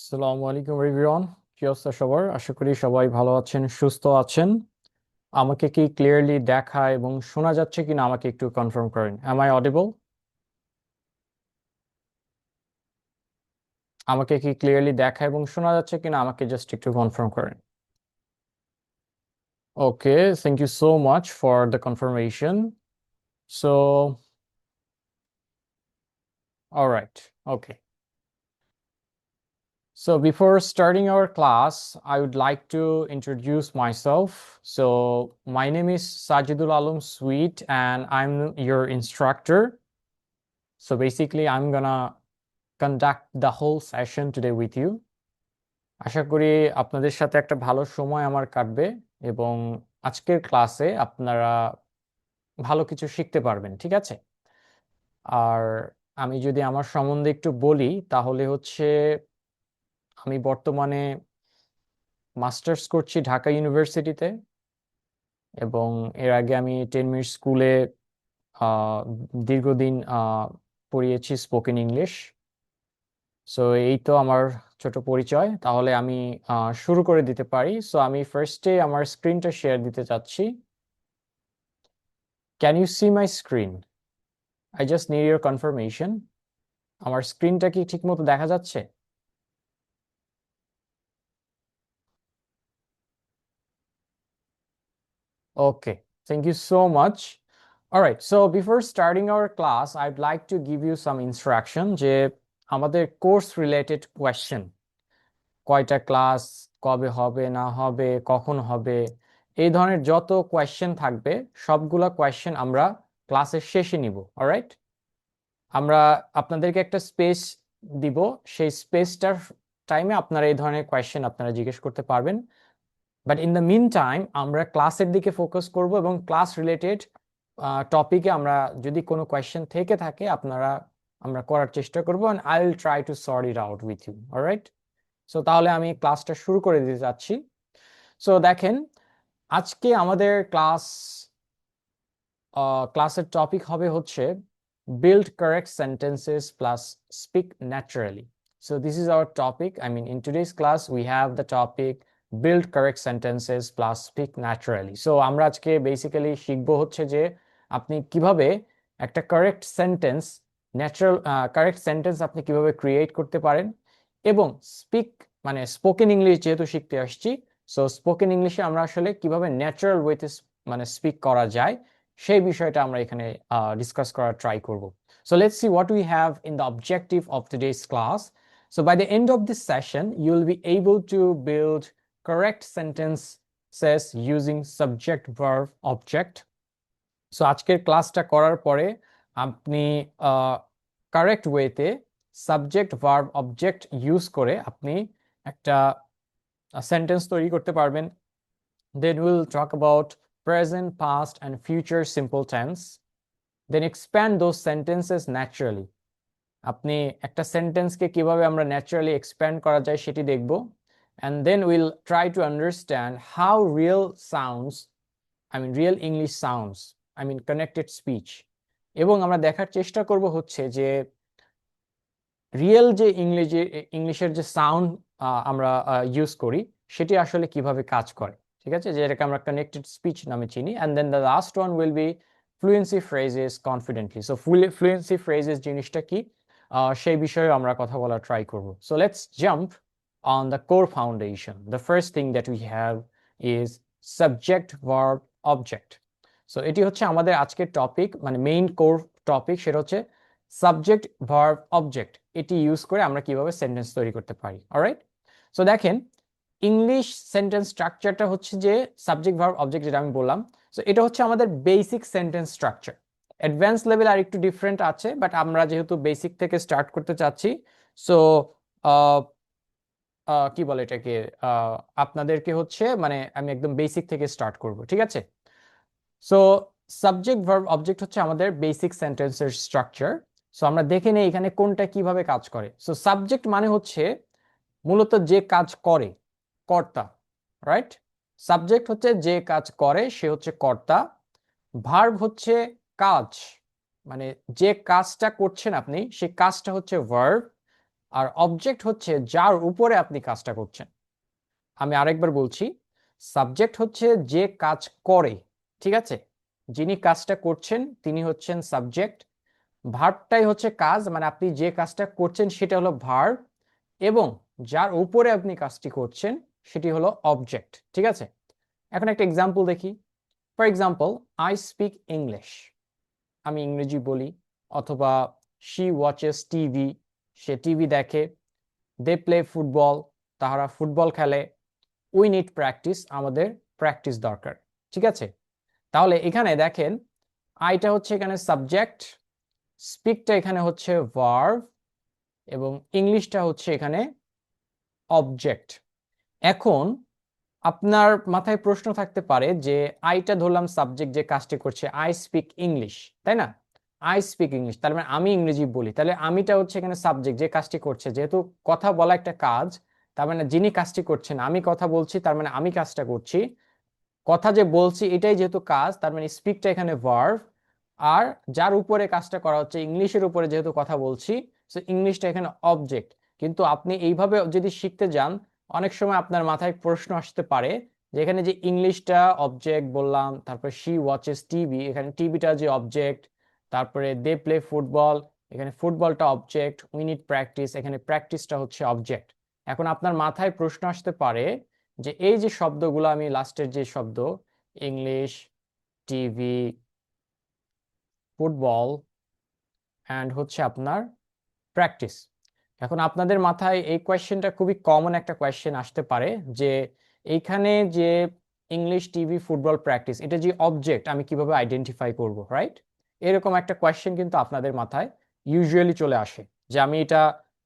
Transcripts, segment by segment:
আসসালামু আলাইকুম এভরিওয়ান। কি অবস্থা সবার? আশা করি সবাই ভালো আছেন, সুস্থ আছেন। আমাকে কি ক্লিয়ারলি দেখা এবং শোনা যাচ্ছে কিনা আমাকে একটু কনফার্ম করেন। Am I audible? আমাকে কি ক্লিয়ারলি দেখা এবং শোনা যাচ্ছে কিনা আমাকে জাস্ট একটু কনফার্ম করেন। Okay, thank you so much for the confirmation. So alright, okay. So before starting our class, I would like to introduce myself. So my name is Sajidul Alam Sweet and I'm your instructor. So basically I'm gonna conduct the whole session today with you. আশা করি আপনাদের সাথে একটা ভালো সময় আমার কাটবে এবং আজকের ক্লাসে আপনারা ভালো কিছু শিখতে পারবেন, ঠিক আছে? আর আমি যদি আমার সম্বন্ধে একটু বলি তাহলে হচ্ছে আমি বর্তমানে মাস্টার্স করছি ঢাকা ইউনিভার্সিটিতে এবং এর আগে আমি 10 মিনিট স্কুলে আহ, দীর্ঘদিন পড়িয়েছি স্পোকেন ইংলিশ। সো এই তো আমার ছোট পরিচয়। তাহলে আমি শুরু করে দিতে পারি। সো আমি ফার্স্টে আমার স্ক্রিনটা শেয়ার দিতে চাচ্ছি। Can you see my screen? I just need your confirmation. আমার স্ক্রিনটা কি ঠিক মতো দেখা যাচ্ছে? Okay, thank you so much. All right, so before starting our class, I'd like to give you some instruction যে আমাদের কোর্স রিলেটেড কোয়েশ্চেন, কয়টা ক্লাস, কবে হবে না হবে, কখন হবে, এই ধরনের যত কোয়েশ্চেন থাকবে সবগুলা কোয়েশ্চেন আমরা ক্লাসের শেষে নিব। অলরাইট, আমরা আপনাদেরকে একটা স্পেস দিব, সেই স্পেসটার টাইমে আপনারা এই ধরনের কোয়েশ্চেন আপনারা জিজ্ঞেস করতে পারবেন। But in the mean time আমরা ক্লাসের দিকে ফোকাস করব এবং ক্লাস রিলেটেড টপিকে আমরা যদি কোনো কোয়েশ্চেন থেকে থাকে আমরা করার চেষ্টা করবো, and I will try to sort it out with you. Alright, so তাহলে আমি ক্লাসটা শুরু করে দিতে চাচ্ছি। সো দেখেন, আজকে আমাদের ক্লাসের টপিক হবে হচ্ছে build correct sentences plus speak naturally. So this is our topic. I mean, in today's class we have the topic build correct sentences plus speak naturally. So আমরা আজকে বেসিক্যালি শিখবো হচ্ছে যে আপনি কিভাবে একটা correct sentence, natural correct sentence আপনি কিভাবে ক্রিয়েট করতে পারেন এবং স্পিক মানে স্পোকেন ইংলিশ যেহেতু শিখতে আসছি, সো স্পোকেন ইংলিশে আমরা আসলে কিভাবে ন্যাচারাল ওয়েতে মানে স্পিক করা যায় সেই বিষয়টা আমরা এখানে ডিসকাস করার ট্রাই করব। So let's see what we have in the objective of today's class. So by the end of this session, you will be able to build correct sentences using subject, verb, object. So আজকের ক্লাসটা করার পরে আপনি correct ওয়েতে subject, verb, object use করে আপনি একটা sentence তৈরি করতে পারবেন। Then we'll talk about present, past, and future simple tense. Then expand those sentences naturally. আপনি একটা সেন্টেন্সকে কিভাবে আমরা ন্যাচারালি এক্সপ্যান্ড করা যায় সেটি দেখব। And then we'll try to understand how real sounds, I mean real English sounds, I mean connected speech. এবং আমরা দেখার চেষ্টা করব হচ্ছে যে রিয়েল যে ইংলিশের যে সাউন্ড আমরা ইউজ করি সেটি আসলে কিভাবে কাজ করে, ঠিক আছে, যেটাকে আমরা কানেক্টেড স্পিচ নামে চিনি। And then the last one will be fluency phrases confidently. So fluency phrases জিনিসটা কি সেই বিষয়ে আমরা কথা বলার ট্রাই করব। So let's jump on the core foundation. The first thing that we have is subject, verb, object. So এটি হচ্ছে আমাদের আজকের টপিক, মানে মেইন কোর টপিক, সেটা হচ্ছে সাবজেক্ট, ভার্ব, অবজেক্ট। এটি ইউজ করে আমরা কিভাবে সেন্টেন্স তৈরি করতে পারি। অলরাইট, সো দেখেন ইংলিশ সেন্টেন্স স্ট্রাকচারটা হচ্ছে যে সাবজেক্ট, ভার্ব, অবজেক্ট যেটা আমি বললাম। সো এটা হচ্ছে আমাদের basic sentence structure. Advance level আর একটু ডিফারেন্ট আছে, বাট আমরা যেহেতু বেসিক থেকে স্টার্ট করতে চাচ্ছি, সো কি বলে এটাকে, আপনাদেরকে হচ্ছে মানে আমি একদম বেসিক থেকে স্টার্ট করব, ঠিক আছে? সো সাবজেক্ট, ভার্ব, অবজেক্ট হচ্ছে আমাদের বেসিক সেন্টেন্সের স্ট্রাকচার। সো আমরা দেখে নেই এখানে কোনটা কিভাবে কাজ করে। সো সাবজেক্ট মানে হচ্ছে মূলত যে কাজ করে, কর্তা। রাইট, সাবজেক্ট হচ্ছে যে কাজ করে সে হচ্ছে কর্তা। ভার্ব হচ্ছে কাজ, মানে যে কাজটা করছেন আপনি সেই কাজটা হচ্ছে ভার্ব। আর অবজেক্ট হচ্ছে যার উপরে আপনি কাজটা করছেন। আমি আরেকবার বলছি, সাবজেক্ট হচ্ছে যে কাজ করে, ঠিক আছে, যিনি কাজটা করছেন তিনি হচ্ছেন সাবজেক্ট। ভার্বটাই হচ্ছে কাজ, মানে আপনি যে কাজটা করছেন সেটা হলো ভার্ব, এবং যার উপরে আপনি কাজটি করছেন সেটি হলো অবজেক্ট, ঠিক আছে। এখন একটা এক্সাম্পল দেখি। For example, I speak English, আমি ইংরেজি বলি। অথবা she watches TV, say TV দেখে। দে প্লে ফুটবল, তাহারা ফুটবল খেলে। উই নিড প্র্যাকটিস, আমাদের প্র্যাকটিস দরকার, ঠিক আছে। তাহলে এখানে দেখেন, আইটা হচ্ছে এখানে সাবজেক্ট, স্পিকটা এখানে হচ্ছে ভার্ব, এবং ইংলিশটা হচ্ছে এখানে অবজেক্ট। এখন আপনার মাথায় প্রশ্ন থাকতে পারে যে আইটা ধরলাম সাবজেক্ট যে কাজটি করছে, আই স্পিক ইংলিশ, তাই না? আই স্পিক ইংলিশ, তার মানে আমি ইংরেজি বলি। তাহলে আমিটা হচ্ছে এখানে সাবজেক্ট যে কাজটি করছে, যেহেতু কথা বলা একটা কাজ, তার মানে যিনি কাজটি করছেন, আমি কথা বলছি, তার মানে আমি কাজটা করছি। কথা যে বলছি এটাই যেহেতু কাজ, তার মানে স্পিকটা এখানে ভার্ব। আর যার উপরে কাজটা করা হচ্ছে, ইংলিশের উপরে যেহেতু কথা বলছি, সো ইংলিশটা এখানে অবজেক্ট। কিন্তু আপনি এইভাবে যদি শিখতে যান, অনেক সময় আপনার মাথায় প্রশ্ন আসতে পারে যে এখানে যে ইংলিশটা অবজেক্ট বললাম, তারপরে শি ওয়াচেস টিভি, এখানে টিভিটা যে অবজেক্ট, তারপরে দে প্লে ফুটবল, এখানে ফুটবলটা অবজেক্ট, উই নিড প্র্যাকটিস, এখানে প্র্যাকটিসটা হচ্ছে অবজেক্ট। এখন আপনার মাথায় প্রশ্ন আসতে পারে যে এই যে শব্দগুলো, আমি লাস্টের যে শব্দ ইংলিশ, টিভি, ফুটবল অ্যান্ড হচ্ছে আপনার প্র্যাকটিস, এখন আপনাদের মাথায় এই কোয়েশ্চেনটা খুবই কমন একটা কোয়েশ্চেন আসতে পারে যে এইখানে যে ইংলিশ, টিভি, ফুটবল, প্র্যাকটিস, এটা যে অবজেক্ট, আমি কিভাবে আইডেন্টিফাই করব, রাইট? এরকম একটা কোয়েশ্চেন কিন্তু আপনাদের মাথায় ইউজুয়ালি চলে আসে যে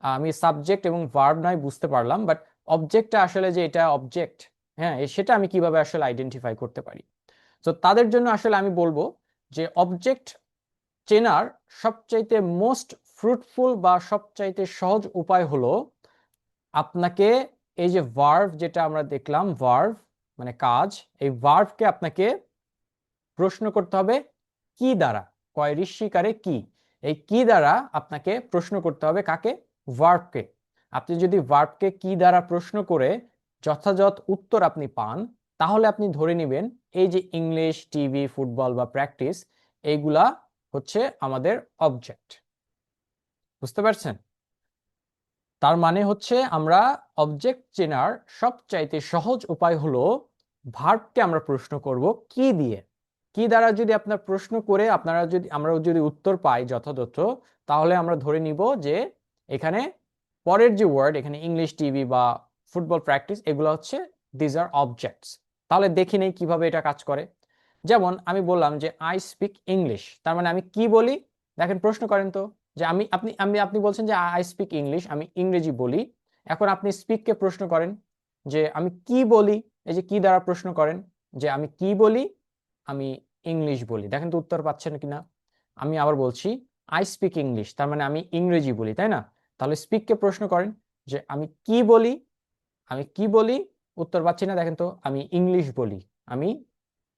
আমি সাবজেক্ট এবং ভার্ব নয় বুঝতে পারলাম, বাট অবজেক্টটা আসলে যে এটা অবজেক্ট, হ্যাঁ, সেটা আমি কিভাবে আসলে আইডেন্টিফাই করতে পারি। তো তাদের জন্য আসলে আমি বলবো যে অবজেক্ট চেনার সবচাইতে মোস্ট ফ্রুটফুল বা সবচাইতে সহজ উপায় হলো আপনাকে এই যে ভার্ভ, যেটা আমরা দেখলাম ভার্ভ মানে কাজ, এই ভার্ভকে আপনাকে প্রশ্ন করতে হবে কি দ্বারা, কয় ঋষিকারে কি, এই কি দ্বারা আপনাকে প্রশ্ন করতে হবে কাকে, ভার্ভকে। আপনি যদি ভার্ভকে কি দ্বারা প্রশ্ন করে যথাযথ উত্তর আপনি পান, তাহলে আপনি ধরে নেবেন এই যে ইংলিশ, টিভি, ফুটবল বা প্র্যাকটিস, এইগুলা হচ্ছে আমাদের অবজেক্ট। বুঝতে পারছেন? তার মানে হচ্ছে আমরা অবজেক্ট চেনার সবচাইতে সহজ উপায় হলো ভার্বকে আমরা প্রশ্ন করব কি দিয়ে। কি দ্বারা যদি আপনার প্রশ্ন করে আমরা যদি উত্তর পাই যথাযথ, তাহলে আমরা ধরে নিব যে এখানে পরের যে ওয়ার্ড, এখানে ইংলিশ, টিভি বা ফুটবল প্র্যাকটিস, এগুলো হচ্ছে দিজ আর অবজেক্টস। তাহলে দেখি নেই কিভাবে এটা কাজ করে। যেমন আমি বললাম যে আই স্পিক ইংলিশ, তার মানে আমি কি বলি। দেখেন, প্রশ্ন করেন তো যে আপনি বলছেন যে আই স্পিক ইংলিশ, আমি ইংরেজি বলি। এখন আপনি স্পিককে প্রশ্ন করেন যে আমি কি বলি, এই যে কি দ্বারা প্রশ্ন করেন যে আমি কি বলি, আমি ইংলিশ বলি। দেখেন তো উত্তর পাচ্ছেন কিনা। আমি আবার বলছি আই স্পিক ইংলিশ, তার মানে আমি ইংরেজি বলি, তাই না? তাহলে স্পিককে প্রশ্ন করেন যে আমি কি বলি, আমি কি বলি, উত্তর পাচ্ছি না। দেখেন তো, আমি ইংলিশ বলি, আমি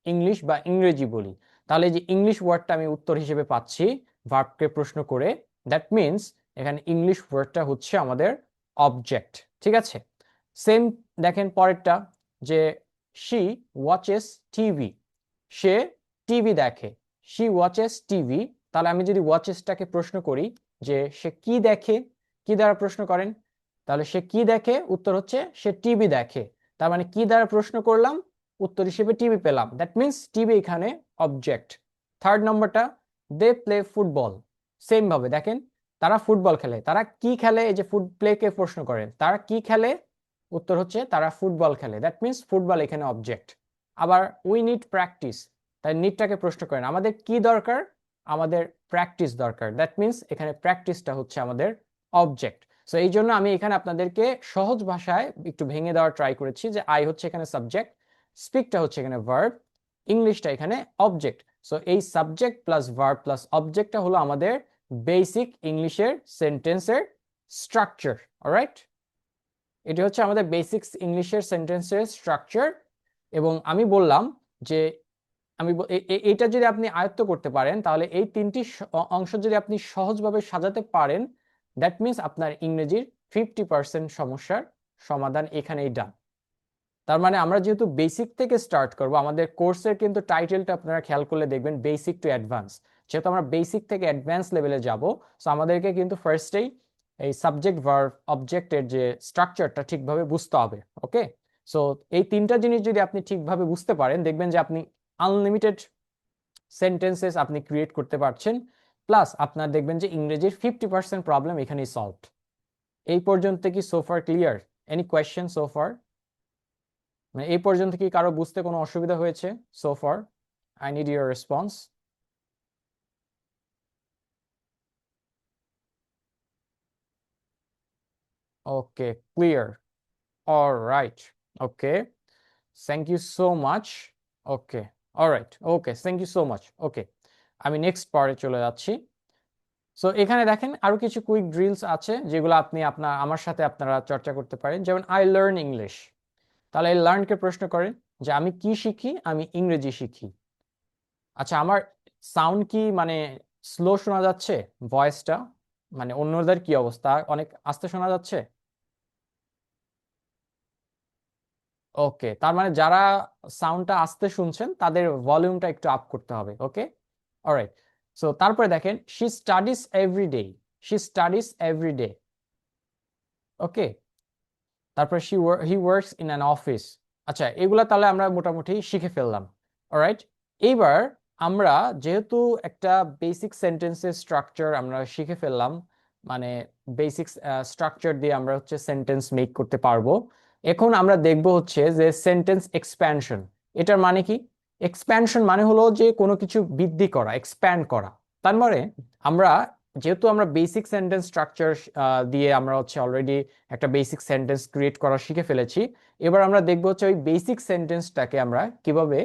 ইংলিশ বা ইংরেজি বলি। তাহলে এই যে ইংলিশ ওয়ার্ডটা আমি উত্তর হিসেবে পাচ্ছি ভার্বকে প্রশ্ন করে, দ্যাট মিনস এখানে ইংলিশ ওয়ার্ডটা হচ্ছে আমাদের অবজেক্ট, ঠিক আছে। সেম দেখেন পরেরটা, যে she watches TV, say TV দেখে, শি ওয়াচেস টিভি। তাহলে আমি যদি ওয়াচেসটাকে প্রশ্ন করি যে সে কি দেখে, কি দ্বারা প্রশ্ন করেন, তাহলে সে কি দেখে, উত্তর হচ্ছে সে টিভি দেখে। তার মানে কি দ্বারা প্রশ্ন করলাম, উত্তর হিসেবে টিভি পেলাম, দ্যাট মিনস টিভি এখানে অবজেক্ট। থার্ড নম্বরটা, দে প্লে ফুটবল। সেম ভাবে দেখেন, তারা ফুটবল খেলে, তারা কি খেলে, এই যে প্লে কে প্রশ্ন করেন, তারা কি খেলে, উত্তর হচ্ছে তারা ফুটবল খেলে, দ্যাট মিনস ফুটবল এখানে অবজেক্ট। আবার উই নিড প্র্যাকটিস, তাই নিডটাকে প্রশ্ন করেন, আমাদের কি দরকার, আমাদের প্র্যাকটিস দরকার, দ্যাট মিনস এখানে প্র্যাকটিসটা হচ্ছে আমাদের অবজেক্ট। সো এই জন্য আমি এখানে আপনাদেরকে সহজ ভাষায় একটু ভেঙে দেওয়ার ট্রাই করেছি যে আই হচ্ছে এখানে সাবজেক্ট, স্পিকটা হচ্ছে এখানে ভার্ব, ইংলিশটা এখানে অবজেক্ট। সো এই সাবজেক্ট প্লাস ভার্ব প্লাস অবজেক্টটা হলো আমাদের বেসিক ইংলিশের সেন্টেন্সের স্ট্রাকচার, অলরাইট? এটি হচ্ছে আমাদের বেসিক্স ইংলিশের সেন্টেন্সের স্ট্রাকচার। এবং আমি বললাম যে এইটা যদি আপনি আয়ত্ত করতে পারেন, তাহলে এই তিনটি অংশ যদি আপনি সহজভাবে সাজাতে পারেন, দ্যাট মিনস আপনার ইংরেজির 50% সমস্যার সমাধান এখানেই ডান। তার মানে আমরা যেহেতু বেসিক থেকে স্টার্ট করব, আমাদের কোর্সের কিন্তু টাইটেলটা আপনারা খেয়াল করলে দেখবেন বেসিক টু অ্যাডভান্স। যেহেতু আমরা বেসিক থেকে অ্যাডভান্স লেভেলে যাব, সো আমাদেরকে কিন্তু ফার্স্টেই এই সাবজেক্ট ভার্ব অবজেক্টের যে স্ট্রাকচারটা ঠিকভাবে বুঝতে হবে। ওকে, সো এই তিনটা জিনিস যদি আপনি ঠিকভাবে বুঝতে পারেন, দেখবেন যে আপনি আনলিমিটেড সেন্টেন্সেস আপনি ক্রিয়েট করতে পারছেন, প্লাস আপনার দেখবেন যে ইংরেজির 50% প্রবলেম এখানেই সলভড। এই পর্যন্ত কি সোফার ক্লিয়ার? এনি কোয়েশ্চেন সোফার? মানে এই পর্যন্ত কি কারো বুঝতে কোনো অসুবিধা হয়েছে so far? I need your response. Okay, clear, alright, okay, thank you so much. Okay, alright, okay, thank you so much. Okay, আমি নেক্সট পার্টে চলে যাচ্ছি। সো এখানে দেখেন আরো কিছু কুইক ড্রিলস আছে যেগুলো আপনি আমার সাথে আপনারা চর্চা করতে পারেন। যেমন আই লার্ন ইংলিশ, তাহলে এই লার্নকে প্রশ্ন করেন যে আমি কি শিখি? আমি ইংরেজি শিখি। আচ্ছা, আমার সাউন্ড কি মানে স্লো শোনা যাচ্ছে? ভয়েসটা মানে অন্যদের কি অবস্থা? অনেক আস্তে শোনা যাচ্ছে? ওকে, তার মানে যারা সাউন্ডটা আস্তে শুনছেন তাদের ভলিউমটা একটু আপ করতে হবে। ওকে, অলরাইট। সো তারপরে দেখেন she studies every day, she studies every day. Okay, তারপর he works in an office. আচ্ছা, এগুলা তাহলে আমরা মোটামুটি শিখে ফেললাম। অলরাইট, এইবার আমরা যেহেতু একটা বেসিক সেন্টেন্সের স্ট্রাকচার আমরা শিখে ফেললাম, মানে বেসিক স্ট্রাকচার দিয়ে আমরা হচ্ছে সেন্টেন্স মেক করতে পারবো, এখন আমরা দেখব হচ্ছে যে সেন্টেন্স এক্সপ্যানশন। এটার মানে কি? এক্সপ্যানশন মানে হলো যে কোনো কিছু বৃদ্ধি করা, এক্সপ্যান্ড করা। তার মানে আমরা যেহেতু আমরা বেসিক সেন্টেন্স স্ট্রাকচার দিয়ে আমরা হচ্ছে অলরেডি একটা বেসিক সেন্টেন্স ক্রিয়েট করা শিখে ফেলেছি, এবার আমরা দেখবো হচ্ছে ওই বেসিক সেন্টেন্সটাকে আমরা কিভাবে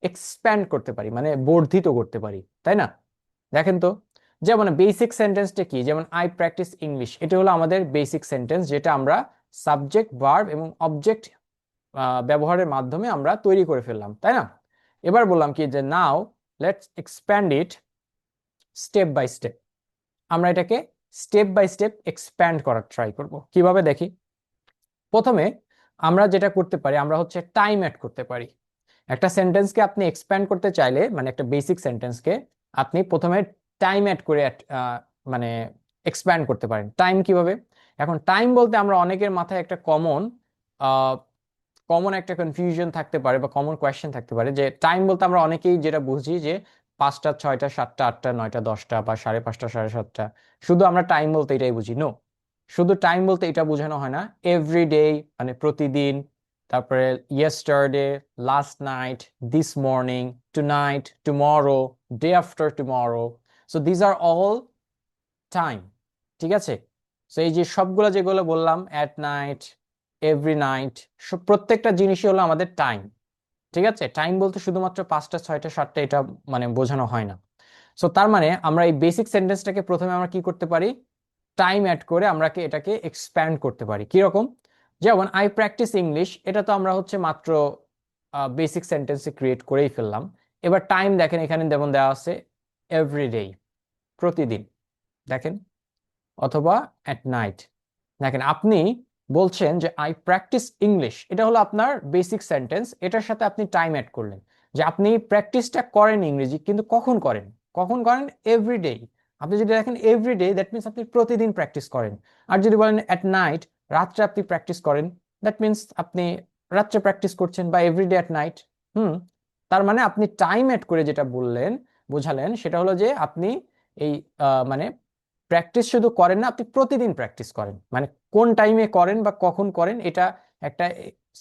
এক্সপ্যান্ড করতে পারি, মানে বর্ধিত করতে পারি, তাই না? দেখেন তো, যেমন বেসিক সেন্টেন্সটা কি? যেমন আই প্র্যাকটিস ইংলিশ, এটা হলো আমাদের বেসিক সেন্টেন্স, যেটা আমরা সাবজেক্ট ভার্ব এবং অবজেক্ট ব্যবহারের মাধ্যমে আমরা তৈরি করে ফেললাম, তাই না? এবার বললাম কি যে now let's expand it step by step. আমরা এটাকে স্টেপ বাই স্টেপ এক্সপ্যান্ড করার ট্রাই করব। কিভাবে দেখি? প্রথমে আমরা যেটা করতে পারি, আমরা হচ্ছে টাইম অ্যাড করতে পারি। একটা সেন্টেন্সকে আপনি এক্সপ্যান্ড করতে চাইলে, মানে একটা বেসিক সেন্টেন্সকে আপনি প্রথমে টাইম অ্যাড করে মানে এক্সপ্যান্ড করতে পারেন। টাইম কিভাবে? এখন টাইম বলতে আমরা অনেকের মাথায় একটা কমন একটা কনফিউশন থাকতে পারে বা কমন কোয়েশ্চেন থাকতে পারে যে টাইম বলতে আমরা অনেকেই যেটা বুঝি যে 5টা 6টা 7টা 8টা 9টা 10টা বা 5:30 7:30। শুধু আমরা টাইম বলতে এটাই বুঝি? নো, শুধু টাইম বলতে এটা বোঝানো হয় না। এভরিডে মানে প্রতিদিন, তারপরে yesterday, last night, this morning, tonight, tomorrow, day after tomorrow. So these are all time, ঠিক আছে? সো এই যে সবগুলো যেগুলো বললাম, অ্যাট নাইট, এভরি নাইট, সব প্রত্যেকটা জিনিসই হলো আমাদের টাইম, ঠিক আছে? টাইম বলতে শুধুমাত্র 5টা 6টা 7টা এটা মানে বোঝানো হয় না। সো তার মানে আমরা এই বেসিক সেন্টেন্সটাকে প্রথমে আমরা কি করতে পারি? টাইম অ্যাড করে আমরা এটাকে এক্সপ্যান্ড করতে পারি। কিরকম? যেমন আই প্র্যাকটিস ইংলিশ, এটা তো আমরা হচ্ছে মাত্র বেসিক সেন্টেন্সে ক্রিয়েট করেই ফেললাম। এবার টাইম দেখেন এখানে যেমন দেওয়া আছে এভরিডে, প্রতিদিন, দেখেন, অথবা অ্যাট নাইট। দেখেন আপনি বলছেন যে আই প্র্যাকটিস ইংলিশ, এটা হলো আপনার বেসিক সেন্টেন্স, এটার সাথে আপনি টাইম অ্যাড করলেন যে আপনি প্র্যাকটিসটা করেন ইংরেজি, কিন্তু কখন করেন? কখন করেন? এভরিডে। আপনি যদি দেখেন এভরিডে, দ্যাট মিনস আপনি প্রতিদিন প্র্যাকটিস করেন। আর যদি বলেন অ্যাট নাইট, রাত্রে আপনি প্র্যাকটিস করেন, দ্যাট মিনস আপনি রাত্রে প্র্যাকটিস করছেন বা এভরিডে অ্যাট নাইট। হুম, তার মানে আপনি টাইম অ্যাড করে যেটা বললেন, বোঝালেন, সেটা হলো যে আপনি এই মানে প্র্যাকটিস শুধু করেন না, আপনি প্রতিদিন প্র্যাকটিস করেন। মানে কোন টাইমে করেন বা কখন করেন, এটা একটা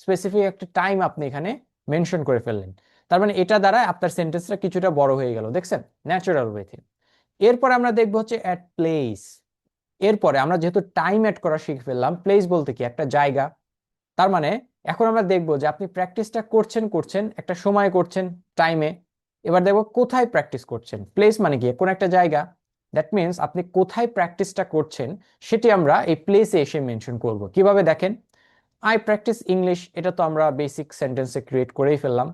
স্পেসিফিক একটা টাইম আপনি এখানে মেনশন করে ফেললেন। তার মানে এটা দ্বারা আপনার সেন্টেন্সটা কিছুটা বড় হয়ে গেল, দেখছেন, ন্যাচারাল ওয়েতে। এরপরে আমরা দেখবো হচ্ছে অ্যাট প্লেস। এরপরে আমরা যেহেতু টাইম অ্যাড করা শিখে ফেললাম, প্লেস বলতে কি? একটা জায়গা। তার মানে এখন আমরা দেখবো যে আপনি প্র্যাকটিসটা করছেন করছেন একটা সময় করছেন, টাইমে। এবার দেখবো কোথায় প্র্যাকটিস করছেন। প্লেস মানে কি? কোন একটা জায়গা। দ্যাট মিনস আপনি কোথায় প্র্যাকটিসটা করছেন সেটি আমরা এই প্লেসে এসে মেনশন করব। কিভাবে? দেখেন, আই প্র্যাকটিস ইংলিশ, এটা তো আমরা বেসিক সেন্টেন্সে ক্রিয়েট করেই ফেললাম।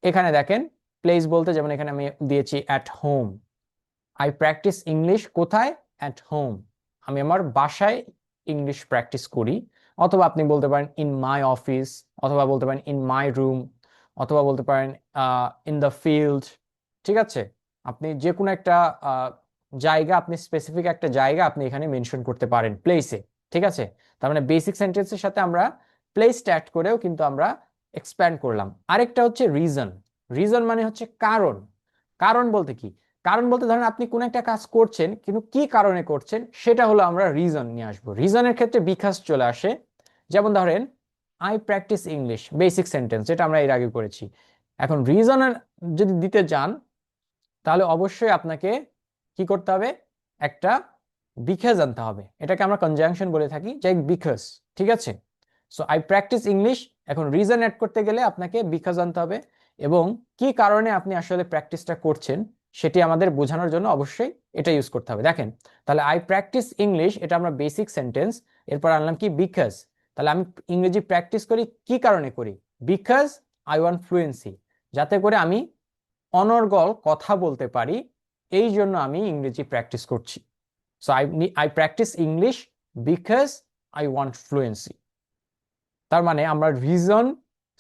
এখানে দেখেন প্লেস বলতে যেমন এখানে আমি দিয়েছি at home. I practice English কোথায়? At home. আমি আমার বাসায় ইংলিশ প্র্যাকটিস করি, অথবা আপনি বলতে পারেন ইন মাই অফিস, অথবা বলতে পারেন ইন মাই রুম, অথবা বলতে পারেন ইন দ্য ফিল্ড। ঠিক আছে, আপনি যে কোনো একটা জায়গা, আপনি স্পেসিফিক একটা জায়গা আপনি এখানে মেনশন করতে পারেন প্লেসে। ঠিক আছে, তার মানে বেসিক সেন্টেন্সের সাথে আমরা প্লেসটা অ্যাড করেও কিন্তু আমরা এক্সপ্যান্ড করলাম। আরেকটা হচ্ছে রিজন। রিজন মানে হচ্ছে কারণ। কারণ বলতে কি? কারণ বলতে ধরেন আপনি কোন একটা কাজ করছেন, কিন্তু কি কারণে করছেন সেটা হলো আমরা রিজন নিয়ে আসবো। রিজনের ক্ষেত্রে বিকাশ চলে আসে। যেমন ধরেন I practice English, basic sentence, যেটা আমরা এর আগে করেছি। এখন রিজনের যদি দিতে যান তাহলে অবশ্যই আপনাকে কি করতে হবে, একটা বিকজ আনতে হবে। এটাকে আমরা কনজাংশন বলে থাকি, যে বিকজ। ঠিক আছে, সো আই প্র্যাকটিস ইংলিশ, এখন রিজন অ্যাড করতে গেলে আপনাকে বিকজ আনতে হবে, এবং কি কারণে আপনি আসলে প্র্যাকটিসটা করছেন সেটি আমাদের বোঝানোর জন্য অবশ্যই এটা ইউজ করতে হবে। দেখেন, তাহলে আই প্র্যাকটিস ইংলিশ, এটা আমরা বেসিক সেন্টেন্স, এরপর আনলাম কি বিকজ। তাহলে আমি ইংরেজি প্র্যাকটিস করি কি কারণে করি? বিকজ আই ওয়ান্ট ফ্লুয়েন্সি, যাতে করে আমি অনর্গল কথা বলতে পারি, এই জন্য আমি ইংরেজি প্র্যাকটিস করছি। So I practice English because I want fluency. তার মানে আমরা রিজন,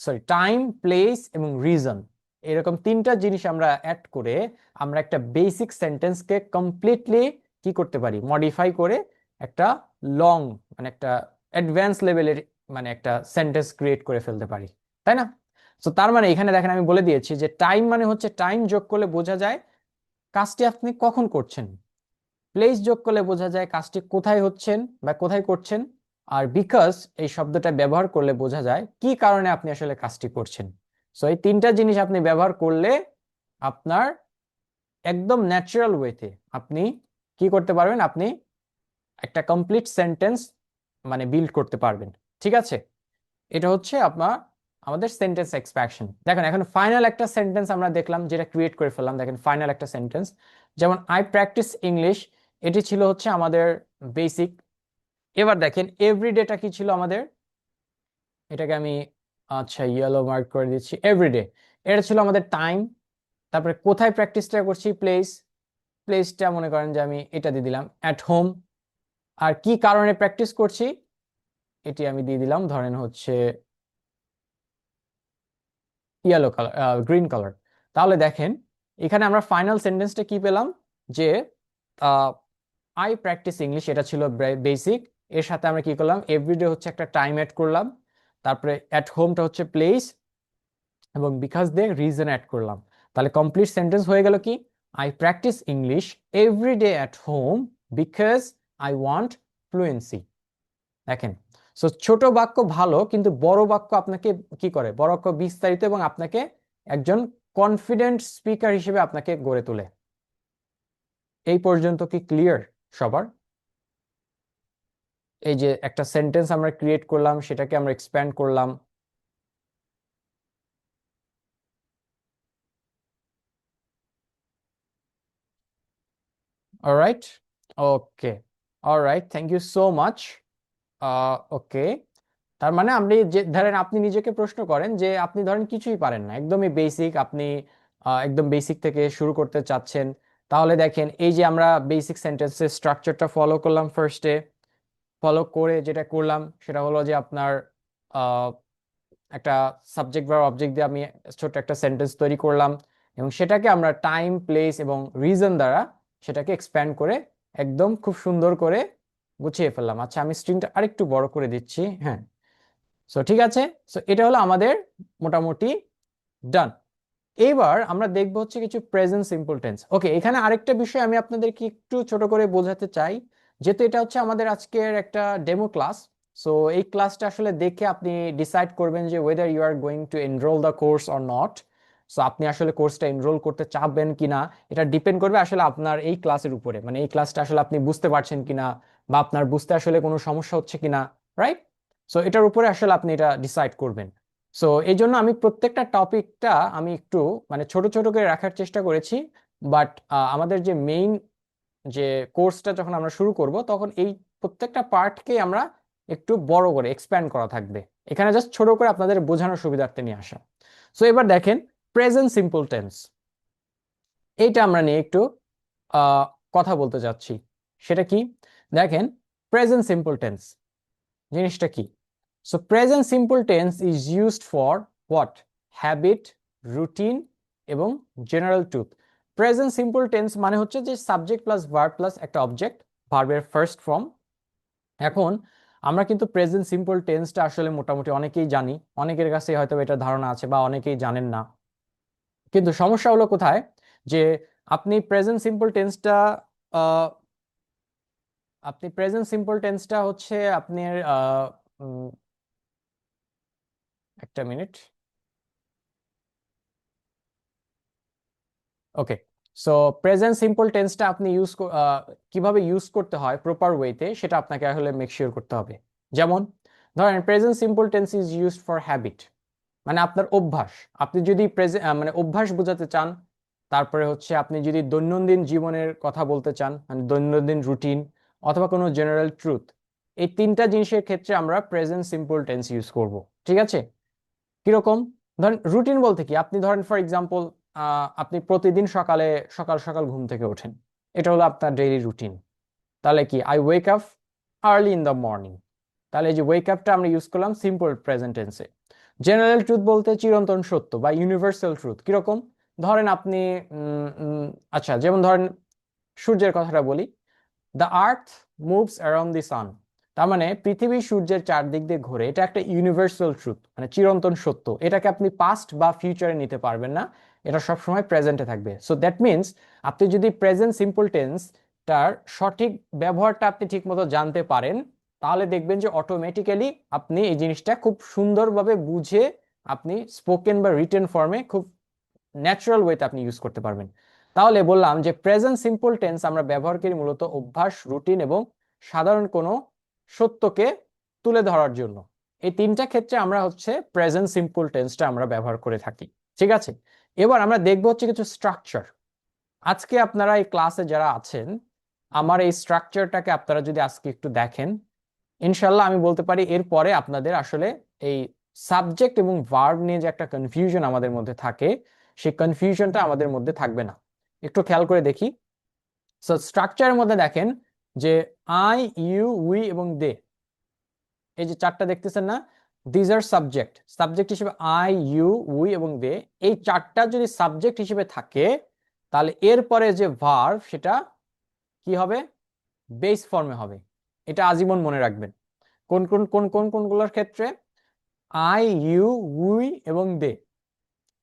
সরি, টাইম, প্লেস এবং রিজন, এরকম তিনটা জিনিস আমরা অ্যাড করে আমরা একটা বেসিক সেন্টেন্সকে কমপ্লিটলি কি করতে পারি, মডিফাই করে একটা লং, মানে একটা অ্যাডভান্স লেভেলের, মানে একটা সেন্টেন্স ক্রিয়েট করে ফেলতে পারি, তাই না? তো তার মানে এখানে দেখেন আমি বলে দিয়েছি যে টাইম মানে হচ্ছে, টাইম যোগ করলে বোঝা যায় কাজটি আপনি কখন করছেন। প্লেস যোগ করলে বোঝা যায় কাজটি কোথায় হচ্ছেন বা কোথায় করছেন। আর বিকজ এই শব্দটা ব্যবহার করলে বোঝা যায় কি কারণে আপনি আসলে কাজটি করছেন। সো এই তিনটা জিনিস আপনি ব্যবহার করলে আপনার একদম ন্যাচারাল ওয়েতে আপনি কি করতে পারবেন, আপনি একটা কমপ্লিট সেন্টেন্স মানে বিল্ড করতে পারবেন। ঠিক আছে, এটা হচ্ছে আপনার আমাদের সেন্টেন্স এক্সপ্যানশন। দেখেন এখন ফাইনাল একটা সেন্টেন্স আমরা দেখলাম, যেটা ক্রিয়েট করে ফেললাম। দেখেন ফাইনাল একটা সেন্টেন্স, যেমন আই প্র্যাকটিস ইংলিশ, এটি ছিল হচ্ছে আমাদের বেসিক। এবার দেখেন এভরিডেটা কি ছিল আমাদের, এটাকে আমি আচ্ছা ইয়েলো মার্ক করে দিচ্ছি, এভরিডে। এটা ছিল আমাদের টাইম। তারপরে কোথায় প্র্যাকটিসটা করছি, প্লেস। প্লেসটা মনে করেন যে আমি এটা দিয়ে দিলাম অ্যাট হোম। আর কি কারণে প্র্যাকটিস করছি, এটি আমি দিয়ে দিলাম ধরেন হচ্ছে ইয়েলো কালার, গ্রিন কালার। তাহলে দেখেন এখানে আমরা ফাইনাল সেন্টেন্সটা কি পেলাম, যে আই প্র্যাকটিস ইংলিশ, এটা ছিল বেসিক। এর সাথে আমরা কি করলাম, এভরিডে হচ্ছে একটা টাইম অ্যাড করলাম, তারপরে অ্যাট হোমটা হচ্ছে প্লেস, এবং বিকজ দিয়ে রিজন অ্যাড করলাম। তাহলে কমপ্লিট সেন্টেন্স হয়ে গেল কি, I practice English everyday at home because I want fluency. দেখেন, সো ছোট বাক্য ভালো, কিন্তু বড় বাক্য আপনাকে কি করে, বড় বাক্য বিস্তারিত এবং আপনাকে একজন কনফিডেন্ট স্পিকার হিসেবে আপনাকে গড়ে তোলে। এই পর্যন্ত কি ক্লিয়ার সবার? এই যে একটা সেন্টেন্স আমরা ক্রিয়েট করলাম, সেটাকে আমরা এক্সপ্যান্ড করলাম। Alright, okay, alright, thank you so much. Okay, তার মানে আপনি যে ধরেন আপনি নিজেকে প্রশ্ন করেন যে আপনি ধরেন কিছুই পারেন না, একদমই বেসিক, আপনি একদম বেসিক থেকে শুরু করতে চাচ্ছেন। তাহলে দেখেন এই যে আমরা বেসিক সেন্টেন্সের স্ট্রাকচারটা ফলো করলাম, ফার্স্টে ফলো করে যেটা করলাম সেটা হলো যে আপনার আহ, একটা সাবজেক্ট বা অবজেক্ট দিয়ে আমি ছোট একটা সেন্টেন্স তৈরি করলাম, এবং সেটাকে আমরা টাইম, প্লেস এবং রিজন দ্বারা সেটাকে এক্সপ্যান্ড করে একদম খুব সুন্দর করে গুছিয়ে ফেললাম। আচ্ছা আমি স্ক্রিনটা আরেকটু বড় করে দিচ্ছি, হ্যাঁ। সো ঠিক আছে, সো এটা হলো আমাদের মোটামুটি ডান। এবার আমরা দেখবো হচ্ছে কিছু প্রেজেন্ট সিম্পল টেন্স। ওকে, এখানে আরেকটা বিষয় আমি আপনাদেরকে একটু ছোট করে বোঝাতে চাই, যেহেতু এটা হচ্ছে আমাদের আজকের একটা ডেমো ক্লাস। সো এই ক্লাসটা আসলে দেখে আপনি ডিসাইড করবেন যে whether you are going to enroll the course or not. So আপনি আসলে কোর্সটা এনরোল করতে চাবেন কিনা, এটা ডিপেন্ড করবে আসলে আপনার এই ক্লাসের উপরে, মানে এই ক্লাসটা আসলে আপনি বুঝতে পারছেন কিনা, বা আপনার বুঝতে আসলে কোনো সমস্যা হচ্ছে কিনা, রাইট? সো এটার উপরে আসলে আপনি এটা ডিসাইড করবেন। সো এই জন্য আমি প্রত্যেকটা টপিকটা আমি একটু মানে ছোট ছোট করে রাখার চেষ্টা করেছি। বাট আমাদের যে মেইন যে কোর্সটা যখন আমরা শুরু করব, তখন এই প্রত্যেকটা পার্টকে আমরা একটু বড় করে এক্সপ্যান্ড করা থাকবে। এখানে জাস্ট ছোট করে আপনাদের বোঝানোর সুবিধার্থে নিয়ে আসা। সো এবার দেখেন প্রেজেন্ট সিম্পল টেন্স, এইটা আমরা নিয়ে একটু আহ, কথা বলতে যাচ্ছি। সেটা কি, দেখেন প্রেজেন্ট সিম্পল টেন্স, জিনিসটা কি? So present simple tense is used for what? Habit, routine এবং general truth. Present simple tense মানে হচ্ছে যে সাবজেক্ট প্লাস ভার্ব প্লাস একটা অবজেক্ট, ভার্বের ফার্স্ট ফর্ম। এখন আমরা কিন্তু প্রেজেন্ট সিম্পল টেন্সটা আসলে মোটামুটি অনেকেই জানি, অনেকের কাছে হয়তো এটা ধারণা আছে বা অনেকেই জানেন না। কিন্তু সমস্যা হলো কোথায়, যে আপনি প্রেজেন্ট সিম্পল টেন্সটা হচ্ছে আপনার একটা মিনিট। ওকে, সো প্রেজেন্ট সিম্পল টেন্সটা আপনি কিভাবে ইউজ করতে হয় প্রপার ওয়েতে, সেটা আপনাকে আসলে মেক শিওর করতে হবে। যেমন ধরেন present simple tense is used for habit, মানে আপনার অভ্যাস। আপনি যদি মানে অভ্যাস বোঝাতে চান, তারপরে হচ্ছে আপনি যদি দৈনন্দিন জীবনের কথা বলতে চান, মানে দৈনন্দিন রুটিন অথবা কোনো জেনারেল ট্রুথ, এই তিনটা জিনিসের ক্ষেত্রে আমরা প্রেজেন্ট সিম্পল টেন্স ইউজ করব। ঠিক আছে? কিরকম? ধরেন রুটিন বলতে কি, আপনি ধরেন ফর এক্সাম্পল আপনি প্রতিদিন সকালে সকাল সকাল ঘুম থেকে ওঠেন, এটা হলো আপনার ডেইলি রুটিন। তাহলে কি, I wake up early in the morning. তাহলে এই যে ওয়েক আপটা আমরা ইউজ করলাম সিম্পল প্রেজেন্ট টেন্সে। জেনারেল ট্রুথ বলতে চিরন্তন সত্য বা ইউনিভার্সাল ট্রুথ। কিরকম? ধরেন আপনি আচ্ছা, যেমন ধরেন সূর্যের কথাটা বলি, the earth moves around the sun. তার মানে পৃথিবী সূর্যের চারদিক দিয়ে ঘোরে, এটা একটা ইউনিভার্সাল ট্রুথ, মানে চিরন্তন সত্য। এটাকে আপনি পাস্ট বা ফিউচারে নিতে পারবেন না, এটা সবসময় প্রেজেন্টে থাকবে। সো দ্যাট মিনস আপনি যদি প্রেজেন্ট সিম্পল টেন্সটার সঠিক ব্যবহারটা আপনি ঠিক মতো জানতে পারেন, তাহলে দেখবেন যে অটোমেটিক্যালি আপনি এই জিনিসটা খুব সুন্দরভাবে বুঝে আপনি স্পোকেন বা রিটেন ফর্মে খুব ন্যাচারাল ওয়েতে আপনি ইউজ করতে পারবেন। তাহলে বললাম যে প্রেজেন্ট সিম্পল টেন্স আমরা ব্যবহার করি মূলত অভ্যাস, রুটিন এবং সাধারণ কোনো সত্যকে তুলে ধরার জন্য। এই তিনটা ক্ষেত্রে আমরা হচ্ছে প্রেজেন্ট সিম্পল টেন্সটা আমরা ব্যবহার করে থাকি। ঠিক আছে? এবার আমরা দেখবো হচ্ছে কিছু স্ট্রাকচার। আজকে আপনারা এই ক্লাসে যারা আছেন, আমার এই স্ট্রাকচারটাকে আপনারা যদি আজকে একটু দেখেন, ইনশাল্লাহ আমি বলতে পারি এরপরে আপনাদের আসলে এই সাবজেক্ট এবং ভার্ব নিয়ে যে একটা কনফিউশন আমাদের মধ্যে থাকে, সেই কনফিউশনটা আমাদের মধ্যে থাকবে না। একটু খেয়াল করে দেখি। সো স্ট্রাকচারের মধ্যে দেখেন যে আই, ইউ, উই এবং দে, এই যে চারটা দেখতেছেন না, দিজ আর সাবজেক্ট। সাবজেক্ট হিসেবে আই, ইউ, উই এবং দে, এই চারটা যদি সাবজেক্ট হিসেবে থাকে, তাহলে এরপরে যে ভার্ব সেটা কি হবে? বেস ফর্মে হবে। এটা আজীবন মনে রাখবেন। কোন কোন কোন কোন কোনগুলোর ক্ষেত্রে? আই, ইউ, উই এবং দে,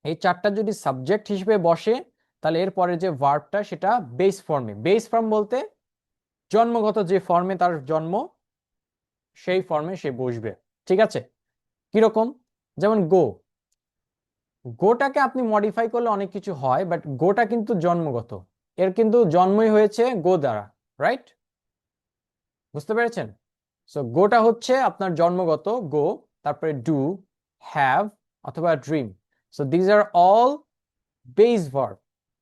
এই চারটা যদি সাবজেক্ট হিসেবে বসে, তাহলে এরপরে যে ভার্বটা সেটা বেস ফর্মে। বেস ফর্ম বলতে জন্মগত যে ফর্মে তার জন্ম, সেই ফর্মে সে বসবে। ঠিক আছে? কিরকম? যেমন গো, গোটাকে আপনি মডিফাই করলে অনেক কিছু হয়, বাট গোটা কিন্তু জন্মগত, এর কিন্তু জন্মই হয়েছে গো দ্বারা। রাইট? বুঝতে পেরেছেন? সো গোটা হচ্ছে আপনার জন্মগত গো, তারপরে ডু, হ্যাভ অথবা dream. So these are all base verb.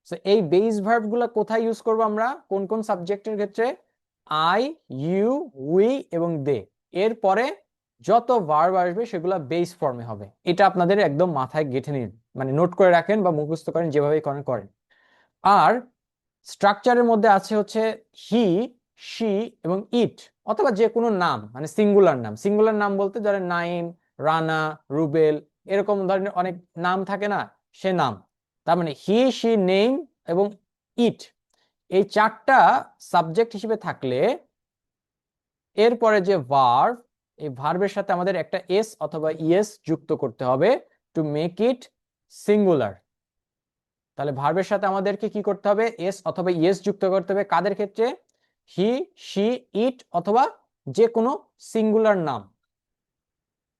So এই বেস ভার্ব গুলা কোথায় ইউজ করবো আমরা? কোন কোন সাবজেক্টের ক্ষেত্রে? আই, ইউ, উই এবং দে, এরপরে যত ভার্ব আসবে সেগুলা বেস ফর্মে হবে। এটা আপনাদের একদম মাথায় গেঁথে নিন, মানে নোট করে রাখেন বা মুখস্থ করেন, যেভাবে করেন করেন। আর স্ট্রাকচারের মধ্যে আছে হচ্ছে হি, শি এবং ইট, অথবা যে কোনো নাম, মানে সিঙ্গুলার নাম। সিঙ্গুলার নাম বলতে ধরেন নাইম, রানা, রুবেল, এরকম ধরনের অনেক নাম থাকে না, সে নাম। তার মানে হি, শি, নেম এবং ইট, এই চারটা সাবজেক্ট হিসেবে থাকলে এরপরে যে ভার্ব, এই ভার্বের সাথে আমাদের একটা এস অথবা ইএস যুক্ত করতে হবে টু মেক ইট সিঙ্গুলার। তাহলে ভার্বের সাথে আমাদেরকে কি করতে হবে? এস অথবা ইএস যুক্ত করতে হবে। কাদের ক্ষেত্রে? হি, শি, ইট অথবা যে কোনো সিঙ্গুলার নাম।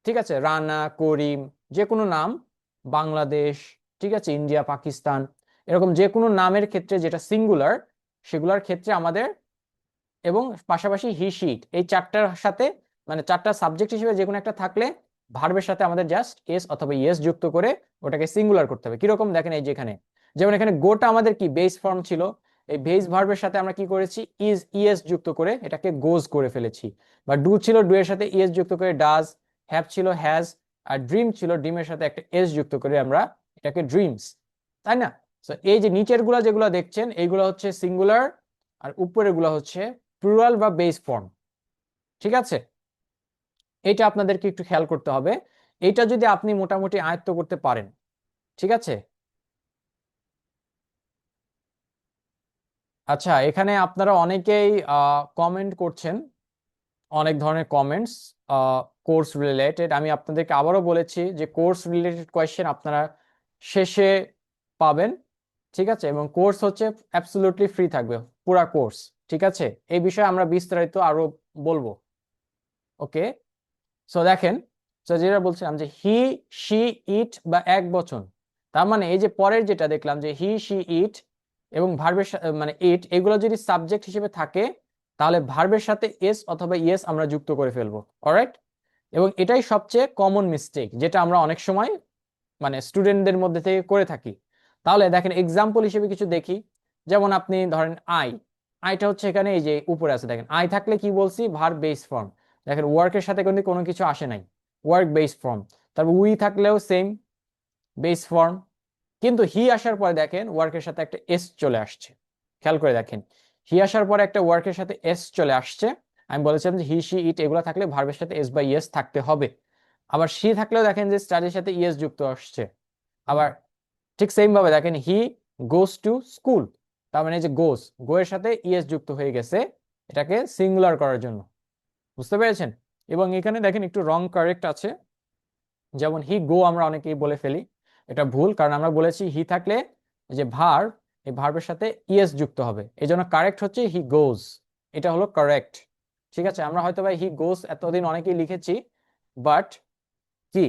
ঠিক আছে? রানা, করিম, যে কোনো নাম, বাংলাদেশ, ঠিক আছে, ইন্ডিয়া, পাকিস্তান, এরকম যে কোনো নামের ক্ষেত্রে যেটা সিঙ্গুলার, সেগুলোর ক্ষেত্রে আমাদের, এবং পাশাপাশি হি, শি, ইট, এই চারটার সাথে, মানে চারটা সাবজেক্ট হিসেবে যে কোনো একটা থাকলে ভার্বের সাথে আমাদের জাস্ট এস অথবা ইএস যুক্ত করে ওটাকে সিঙ্গুলার করতে হবে। কিরকম? দেখেন এই যেখানে, যেমন এখানে গোটা আমাদের কি বেস ফর্ম ছিল, এই বেস ভার্বের সাথে আমরা কি করেছি? ইজ, ইএস যুক্ত করে এটাকে গোজ করে ফেলেছি। বা ডু ছিল, ডু এর সাথে ইএস যুক্ত করে ডাজ। হ্যাভ ছিল হ্যাজ। আর ড্রিম ছিল, ড্রিমের সাথে একটা এস যুক্ত করে আমরা এটাকে ড্রিমস। তাই না? তো এই যে নিচের গুলা যেগুলো দেখছেন, এইগুলো হচ্ছে সিঙ্গুলার, আর উপরের গুলা হচ্ছে প্লুরাল বা বেস ফর্ম। ঠিক আছে? এটা আপনাদেরকে একটু খেয়াল করতে হবে। এটা যদি আপনি মোটামুটি আয়ত্ত করতে পারেন, ঠিক আছে। আচ্ছা, এখানে আপনারা অনেকেই কমেন্ট করছেন, অনেক ধরনের কমেন্টস কোর্স রিলেটেড। আমি আপনাদেরকে আবারও বলেছি যে কোর্স রিলেটেড কোয়েশ্চেন আপনারা শেষে পাবেন, ঠিক আছে। এবং কোর্স হচ্ছে অ্যাবসলিউটলি ফ্রি থাকবে, পুরা কোর্স, ঠিক আছে। এই বিষয়ে আমরা বিস্তারিত আরো বলবো, ওকে। সো দেখেন, তো যেটা বলছিলাম যে হি, শি, ইট বা এক বচন, তার মানে এই যে পরের যেটা দেখলাম যে হি, শি, ইট এবং ভার্বের মানে ইট, এগুলো যদি সাবজেক্ট হিসেবে থাকে তাহলে ভার্বের সাথে এস অথবা ইয়েস আমরা যুক্ত করে ফেলবো, অলরাইট। এবং এটাই সবচেয়ে কমন মিস্টেক যেটা আমরা অনেক সময় মানে স্টুডেন্টদের মধ্যে থেকে করে থাকি। তাহলে দেখেন এক্সাম্পল হিসেবে কিছু দেখি। যেমন আপনি ধরেন আই, আইটা হচ্ছে এখানে এই যে উপরে আছে, দেখেন আই থাকলে কি বলছি, ভার্ব বেস ফর্ম। দেখেন ওয়ার্কের সাথে কিন্তু কোনো কিছু আসে নাই, ওয়ার্ক বেস ফর্ম। তারপর উই থাকলেও সেম বেস ফর্ম, কিন্তু হি আসার পরে দেখেন ওয়ার্কের সাথে একটা এস চলে আসছে। খেয়াল করে দেখেন, হি আসার পরে একটা ওয়ার্কের সাথে এস চলে আসছে। আমি বলেছিলাম যে হি, শি, ইট এগুলো থাকলে ভার্বের সাথে এস বা ইয়েস থাকতে হবে। আবার শি থাকলেও দেখেন যে স্টাডির সাথে ইয়েস যুক্ত আসছে। আবার ঠিক সেম ভাবে দেখেন হি গোস টু স্কুল, তার মানে যে গোস, গো এর সাথে ইএস যুক্ত হয়ে গেছে এটাকে সিঙ্গুলার করার জন্য, বুঝতে পেরেছেন। এবং এখানে দেখেন একটু রং কারেক্ট আছে, যেমন হি গো আমরা অনেকেই বলে ফেলি, এটা ভুল, কারণ আমরা বলেছি হি থাকলে যে ভার্ব, এই ভার্বের সাথে ইএস যুক্ত হবে, এই জন্য কারেক্ট হচ্ছে হি গোজ, এটা হলো কারেক্ট, ঠিক আছে। আমরা হয়তো ভাই হি গোস এতদিন অনেকেই লিখেছি, বাট কি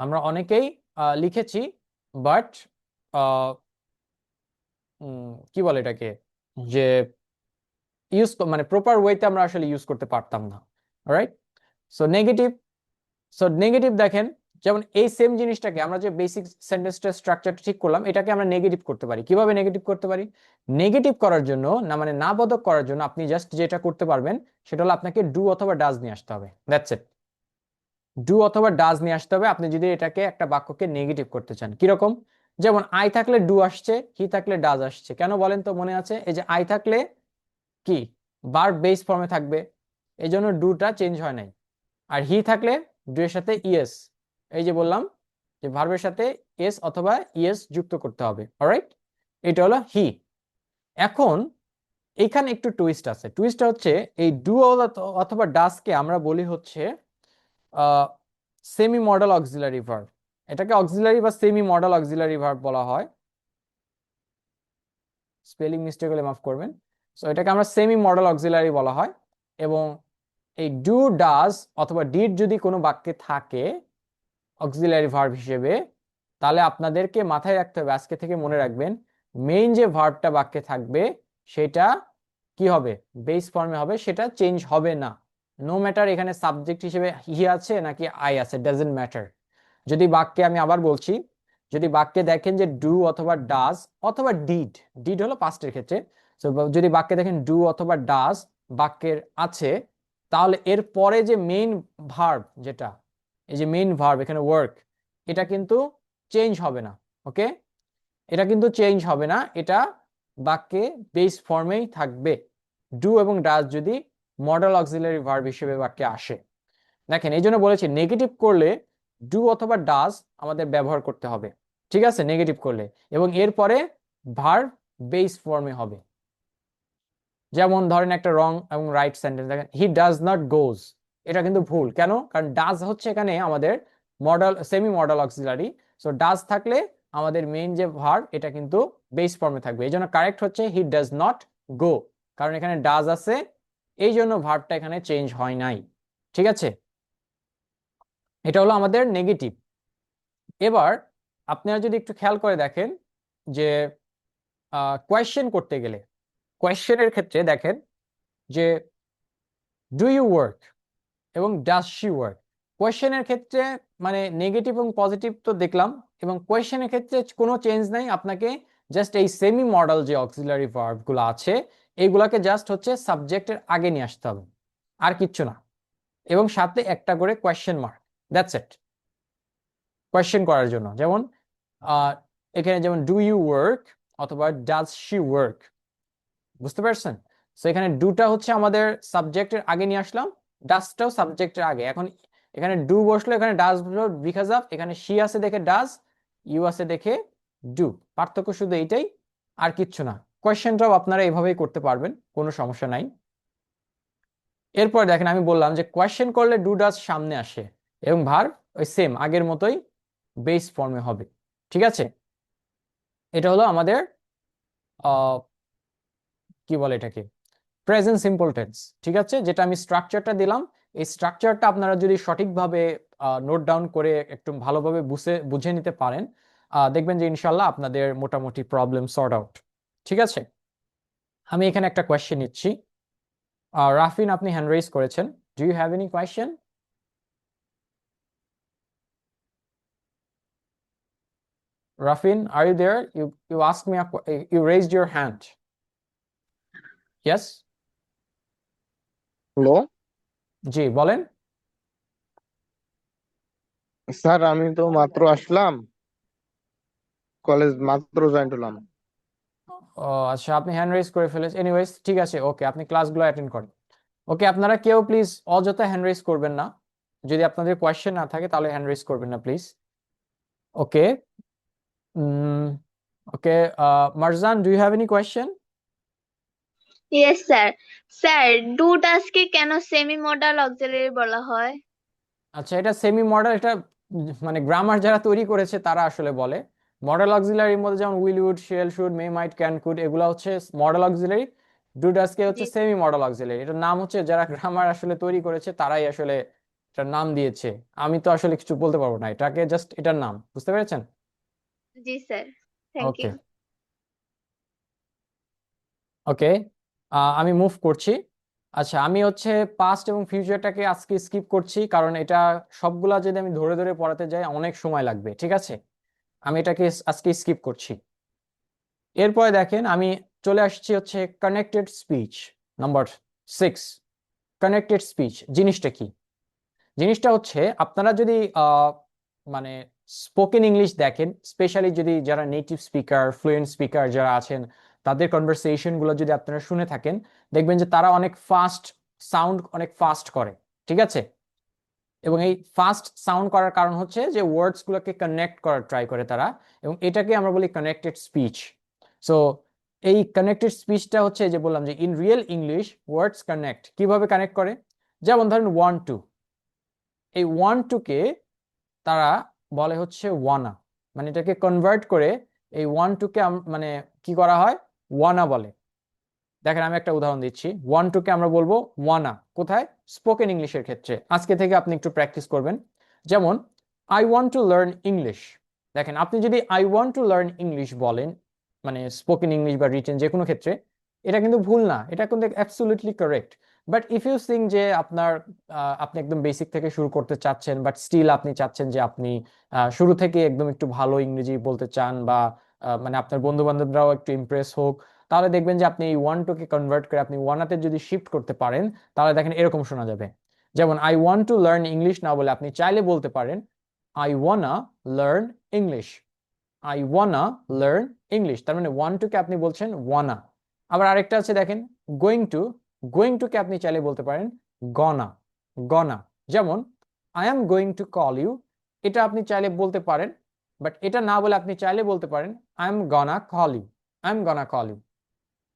আমরা অনেকেই লিখেছি, বাট কি বলে এটাকে, যে ইউজ মানে প্রপার ওয়েতে আমরা আসলে ইউজ করতে পারতাম না, right. So negative, so negative দেখেন, যেমন এই সেম জিনিসটাকে আমরা যে বেসিক সেন্টেন্সটা স্ট্রাকচারটা ঠিক করলাম, এটাকে আমরা নেগেটিভ করতে পারি। কিভাবে নেগেটিভ করতে পারি? নেগেটিভ করার জন্য না, মানে না বোধক করার জন্য আপনি জাস্ট যেটা করতে পারবেন সেটা হলো আপনাকে ডু অথবা ডাজ নিয়ে আসতে হবে, দ্যাটস ইট। ডু অথবা ডাজ নিয়ে আসতে হবে আপনি যদি এটাকে একটা বাক্যকে নেগেটিভ করতে চান। কিরকম? যেমন আই থাকলে ডু আসছে, হি থাকলে ডাজ আসছে, কেন বলেন তো? মনে আছে এই যে আই থাকলে কি ভার্ব বেস ফর্মে থাকবে, এই জন্য ডুটা চেঞ্জ হয় নাই। আর হি থাকলে ডু এর সাথে ইএস, এই যে বললাম যে ভার্বের সাথে এস অথবা ইএস যুক্ত করতে হবে, অলরাইট। এটা হলো হি। এখন এখানে একটু টুইস্ট আছে, টুইস্টটা হচ্ছে এই ডু অথবা ডাসকে আমরা বলি হচ্ছে সেমি মডেল অক্সিলারি ভার্ব। এটাকে অক্সিলারি বা সেমি মডেল অক্সিলারি ভার্ব বলা হয়, স্পেলিং মিস্টেক হলে মাফ করবেন। সো এটাকে আমরা সেমি মডেল অক্সিলারি বলা হয়। এবং এই ডু, ডাজ অথবা ডিড যদি কোনো বাক্যে থাকে অক্সিলারি ভার্ব হিসেবে, তাহলে আপনাদেরকে মাথায় রাখতে হবে, আজকে থেকে মনে রাখবেন, মেইন যে ভার্বটা বাক্যে থাকবে সেটা কি হবে, বেস ফর্মে হবে, সেটা চেঞ্জ হবে না। নো ম্যাটার এখানে সাবজেক্ট হিসেবে হি আছে নাকি আই আছে, ডাজন্ট ম্যাটার। যদি বাক্যে, আমি আবার বলছি, যদি বাক্যে দেখেন যে ডু অথবা ডাজ অথবা ডিড, ডিড হলো পাস্টের ক্ষেত্রে, তো যদি বাক্যে দেখেন ডু অথবা ডাজ বাক্যের আছে, তাহলে এর পরে যে মেইন ভার্ব যেটা, এই যে মেইন ভার্ব এখানে ওয়ার্ক, এটা কিন্তু চেঞ্জ হবে না, ওকে। এটা কিন্তু চেঞ্জ হবে না, এটা বাক্যে বেস ফর্মেই থাকবে, ডু এবং ডাজ যদি মডেল অক্সিলারি ভার্ব হিসেবে বাক্যে আসে। দেখেন এই জন্য বলেছি নেগেটিভ করলে ডু অথবা ডাজ আমাদের ব্যবহার করতে হবে, ঠিক আছে, নেগেটিভ করলে, এবং এরপরে ভার্ব বেস ফর্মে হবে। যেমন ধরেন একটা রং এবং রাইট সেন্টেন্স, দেখেন হি ডাজ নট গোজ, এটা কিন্তু ভুল। কেন? কারণ ডাজ হচ্ছে এখানে আমাদের model, semi modal auxiliary. So does থাকলে আমাদের মেইন যে ভার্ব এটা কিন্তু বেস ফর্মে থাকবে, এই জন্য কারেক্ট হচ্ছে হি ডাজ নট গো, কারণ এখানে ডাজ আছে, এই জন্য ভার্বটা এখানে চেঞ্জ হয় নাই, ঠিক আছে। এটা হলো আমাদের নেগেটিভ। এবার আপনারা যদি একটু খেয়াল করে দেখেন যে কোয়েশ্চেন করতে গেলে, কোয়েশ্চেনের ক্ষেত্রে দেখেন যে ডু ইউ ওয়ার্ক এবং ডাজ শি ওয়ার্ক। কোয়েশ্চেনের ক্ষেত্রে মানে নেগেটিভ এবং পজিটিভ তো দেখলাম, এবং কোয়েশ্চেনের ক্ষেত্রে কোনো চেঞ্জ নাই, আপনাকে জাস্ট এই সেমি মডেল যে অক্সিলারি ভার্ব গুলো আছে এইগুলাকে জাস্ট হচ্ছে সাবজেক্টের আগে নিয়ে আসতে হবে, আর কিচ্ছু না, এবং সাথে একটা করে question mark, that's it. Question করার জন্য, যেমন এখানে যেমন ডু ইউ ওয়ার্ক অথবা ডাজ শি ওয়ার্ক, বুঝতে পারছেন? সো এখানে ডুটা হচ্ছে আমাদের সাবজেক্টের আগে নিয়ে আসলাম, ডাজটাও সাবজেক্টের আগে। এখন এখানে ডু বসলো, এখানে ডাজ বসলো বিকজ অফ এখানে শি আছে দেখে ডাজ, ইউ আছে দেখে ডু। পার্থক্য শুধু এইটাই, আর কিচ্ছু না। কোয়েশ্চেনটাও আপনারা এভাবেই করতে পারবেন, কোনো সমস্যা নাই। এরপর দেখেন আমি বললাম যে কোয়েশ্চেন করলে ডু ডাজ সামনে আসে এবং ভার্ব ওই সেম আগের মতোই বেস ফর্মে হবে। ঠিক আছে, এটা হলো আমাদের কি বলে এটাকে প্রেজেন্ট সিম্পল টেন্স। ঠিক আছে, যেটা আমি স্ট্রাকচারটা দিলাম, এই স্ট্রাকচারটা আপনারা যদি সঠিকভাবে নোট ডাউন করে একটু ভালোভাবে বুঝে বুঝে নিতে পারেন, দেখবেন যে ইনশাল্লাহ আপনাদের মোটামুটি প্রবলেম সর্ট আউট। ঠিক আছে, আমি এখানে একটা কোয়েশ্চেন নিচ্ছি। রাফিন, আপনি হ্যান্ড রেজ করেছেন, do you have any question? Rafin, are you there? You asked me you raised your hand. Yes? Hello জি বলেন। স্যার, আমি তো মাত্র আসলাম, কলেজ মাত্র জয়েন হলাম। ও আচ্ছা, আপনি হ্যান্ড রেজ করে ফেলেছেন। এনিওয়েজ ঠিক আছে, ওকে, আপনি ক্লাসগুলো অ্যাটেন্ড করেন। ওকে, আপনারা কেউ প্লিজ অযথা হ্যান্ড রেজ করবেন না। যদি আপনাদের কোয়েশ্চেন না থাকে তাহলে হ্যান্ড রেজ করবেন না please. Okay, okay, Marjan, do you have any question? Yes sir. Sir, do টাস্ককে কেন সেমি মডাল অক্সিলারি বলা হয়? আচ্ছা, এটা সেমি মডেল, এটা মানে গ্রামার যারা তৈরি করেছে তারা আসলে বলে। মডেল অক্সিলারির মধ্যে যেমন will, would, shall, should, may, might, can, could, এগুলো হচ্ছে মডেল অক্সিলারি। ডু ডাজকে জি হচ্ছে সেমি মডেল অক্সিলারি। এটার নাম হচ্ছে যারা গ্রামার আসলে তৈরি করেছে তারাই আসলে এটার নাম দিয়েছে। আমি তো আসলে কিছু বলতে পারবো না, এটাকে জাস্ট এটার নাম, বুঝতে পেরেছেন? জি স্যার, থ্যাংক ওকে, ইউ। ওকে, আমি মুভ করছি। আচ্ছা, আমি হচ্ছে পাস্ট এবং ফিউচারটাকে আজকে স্কিপ করছি, কারণ এটা সবগুলা যদি আমি ধরে ধরে পড়াতে যাই অনেক সময় লাগবে। ঠিক আছে, আমি এটাকে আজকে স্কিপ করছি। এরপরে দেখেন আমি চলে আসছি হচ্ছে connected speech number 6। Connected speech জিনিসটা কি? জিনিসটা হচ্ছে আপনারা যদি মানে স্পোকেন ইংলিশ দেখেন, স্পেশালি যদি যারা নেটিভ স্পিকার, ফ্লুয়েন্ট স্পিকার যারা আছেন, তাদের কনভারসেশন গুলো যদি আপনারা শুনে থাকেন, দেখবেন যে তারা অনেক ফাস্ট সাউন্ড, অনেক ফাস্ট করে। ঠিক আছে, এবং এই ফাস্ট সাউন্ড করার কারণ হচ্ছে যে ওয়ার্ডস গুলোকে কানেক্ট করার ট্রাই করে তারা, এবং এটাকে আমরা বলি কানেক্টেড স্পিচ। সো এই কানেক্টেড স্পিচটা হচ্ছে যে বললাম যে in real English words connect. কিভাবে কানেক্ট করে? যেমন ধরেন ওয়ান টু, এই ওয়ান টু কে তারা বলে হচ্ছে ওয়ানা, মানে এটাকে কনভার্ট করে এই ওয়ান টু কে মানে কি করা হয়, ওয়ানা বলে। দেখেন আমি একটা উদাহরণ দিচ্ছি, ওয়ান টু কে আমরা বলবো ওয়ানা। কোথায়? স্পোকেন ইংলিশের ক্ষেত্রে। আজকে থেকে আপনি একটু প্র্যাকটিস করবেন। যেমন I want to learn English. দেখেন আপনি যদি I want to learn English বলেন, মানে স্পোকেন ইংলিশ বা রিটেন যে কোনো ক্ষেত্রে, এটা কিন্তু ভুল না, এটা কিন্তু absolutely correct. But if you sing যে আপনার আপনি একদম বেসিক থেকে শুরু করতে চাচ্ছেন, বাট স্টিল আপনি চাচ্ছেন যে আপনি শুরু থেকে একদম একটু ভালো ইংরেজি বলতে চান, বা মানে আপনার বন্ধু বান্ধবরাও একটু ইমপ্রেস হোক, তাহলে দেখবেন যে আপনি এই ওয়ান টু কে কনভার্ট করে আপনি ওয়ানাতে যদি শিফট করতে পারেন, তাহলে দেখেন এরকম শোনা যাবে। যেমন I want to learn English না বলে আপনি চাইলে বলতে পারেন I wanna learn English. I wanna learn English, তার মানে ওয়ান টু কে আপনি বলছেন ওয়ানা। আবার আরেকটা আছে দেখেন গোয়িং টু, গোয়িং টু কে আপনি চাইলে বলতে পারেন গনা, গনা। যেমন I am going to call you, এটা আপনি চাইলে বলতে পারেন, বাট এটা না বলে আপনি চাইলে বলতে পারেন I am gonna call you, I am gonna call you.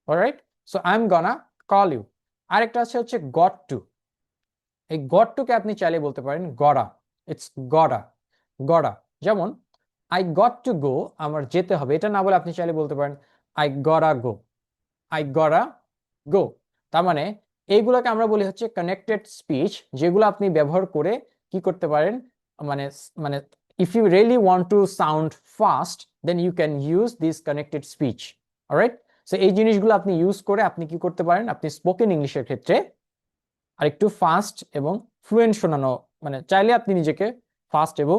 Alright, so I am gonna call you. আরেকটা আছে হচ্ছে গট টু, এই গট টু কে আপনি চাইলে বলতে পারেন গড়া, ইটস গড়া, গড়া। যেমন আই গট টু গো, আমার যেতে হবে, এটা না বলে আপনি চাইলে বলতে পারেন আই গড়া গো, আই গড়া গো। তার মানে এইগুলোকে আমরা বলি হচ্ছে কানেক্টেড স্পিচ, যেগুলো আপনি ব্যবহার করে কি করতে পারেন, মানে মানে if you really want to sound fast then you can use this connected speech. Alright, so এই জিনিসগুলো আপনি ইউজ করে আপনি কি করতে পারেন, আপনি স্পোকেন ইংলিশের ক্ষেত্রে আরেকটু ফাস্ট এবং ফ্লুয়েন্ট শোনানো, মানে চাইলে আপনি নিজেকে ফাস্ট এবং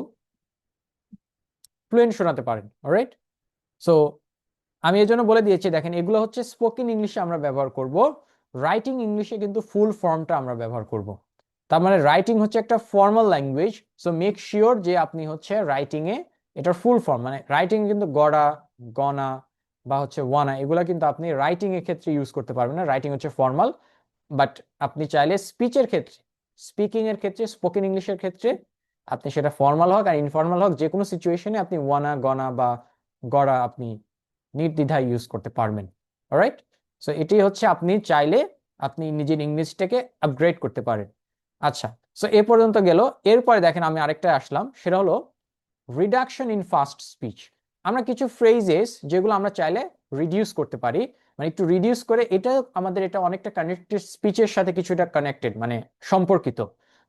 ফ্লুয়েন্ট শোনাতে পারেন। অলরাইট, সো আমি এই জন্য বলে দিয়েছি, দেখেন এগুলো হচ্ছে স্পোকেন ইংলিশে আমরা ব্যবহার করব, রাইটিং ইংলিশে কিন্তু ফুল ফর্মটা আমরা ব্যবহার করব। তার মানে রাইটিং হচ্ছে একটা formal language, so make sure যে আপনি হচ্ছে রাইটিং এ এটার ফুল ফর্ম, মানে রাইটিং কিন্তু গড়া, গনা, বা হচ্ছে ওয়ানা, এগুলা কিন্তু আপনি রাইটিং এর ক্ষেত্রে ইউজ করতে পারবেন না, রাইটিং হচ্ছে ফর্মাল। বাট আপনি চাইলে স্পিচের ক্ষেত্রে, স্পিকিং এর ক্ষেত্রে, স্পোকেন ইংলিশের ক্ষেত্রে আপনি সেটা ফর্মাল হোক আর ইনফর্মাল হোক, যে কোনো সিচুয়েশনে আপনি ওয়ানা, গনা বা গড়া আপনি নির্দ্বিধায় ইউজ করতে পারবেন। অলরাইট, সো এটি হচ্ছে আপনি চাইলে আপনি নিজের ইংলিশটাকে আপগ্রেড করতে পারেন। আচ্ছা, সো এ পর্যন্ত গেল। এরপরে দেখেন আমি আরেকটা আসলাম, সেটা হলো রিডাকশন ইন ফাস্ট স্পিচ। আমরা কিছু ফ্রেজেস যেগুলো আমরা চাইলে রিডিউস করতে পারি, মানে একটু রিডিউস করে, এটা আমাদের এটা অনেকটা কানেক্টেড, স্পিচের সাথে কিছুটা কানেক্টেড, মানে সম্পর্কিত।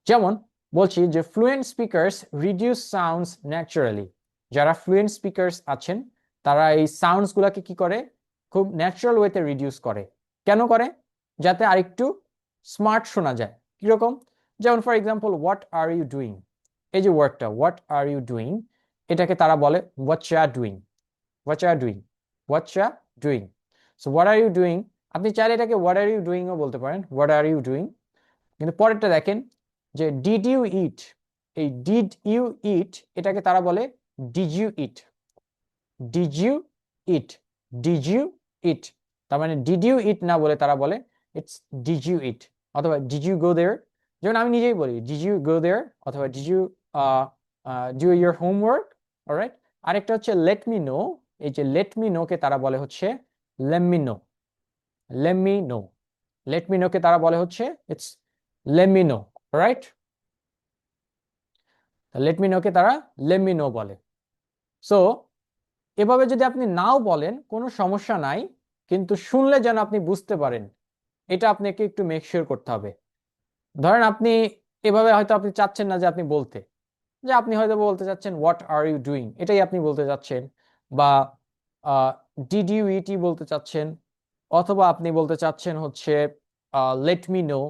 যেমন বলছি যে fluent speakers reduce sounds naturally. যারা ফ্লুয়েন্ট স্পিকার্স আছেন তারা এই সাউন্ডস গুলাকে কি করে, খুব ন্যাচারাল ওয়েতে রিডিউস করে। কেন করে? যাতে আরেকটু স্মার্ট শোনা যায়। কিরকম? যেমন for example, what are you doing, এই যে ওয়ার্ডটা হোয়াট আর ইউ ডুইং, এটাকে তারা বলে what you are doing, what you are doing, what you are doing. So what are you doing, আপনি চাইলে এটাকে হোয়াট আর ইউ ডুইং ও বলতে পারেন, হোয়াট আর ইউ ডুইং। কিন্তু পরেরটা দেখেন যে ডিড ইউ ইট, এই ডিড ইউ ইট এটাকে তারা বলে did you it, did you it, did you it. তার মানে ডিড ইউ ইট না বলে তারা বলে ইটস ডিড ইউ ইট, অথবা ডিড ইউ গো দেয়ার। যেমন আমি নিজেই বলি ডিড ইউ গো দেয়ার, অথবা did you do your homework. Alright, আরেকটা হচ্ছে লেট মি নো, এই যে লেট মি নো কে তারা বলে হচ্ছে let me know, let me know, let me know কে তারা বলে হচ্ছে it's let me know. Right, let me know কে তারা লেট মি নো বলে। সো এভাবে যদি আপনি নাও বলেন কোনো সমস্যা নাই, কিন্তু শুনলে যেন আপনি বুঝতে পারেন, এটা আপনাকে একটু মেক শিওর করতে হবে। ধরেন আপনি এভাবে হয়তো আপনি চাচ্ছেন না যে আপনি বলতে, যে আপনি হয়তো বলতে চাচ্ছেন হোয়াট আর ইউ ডুইং, এটাই আপনি বলতে চাচ্ছেন, বা ডিড ইউ ইটি বলতে চাচ্ছেন, অথবা আপনি বলতে চাচ্ছেন হচ্ছে লেট মি নো,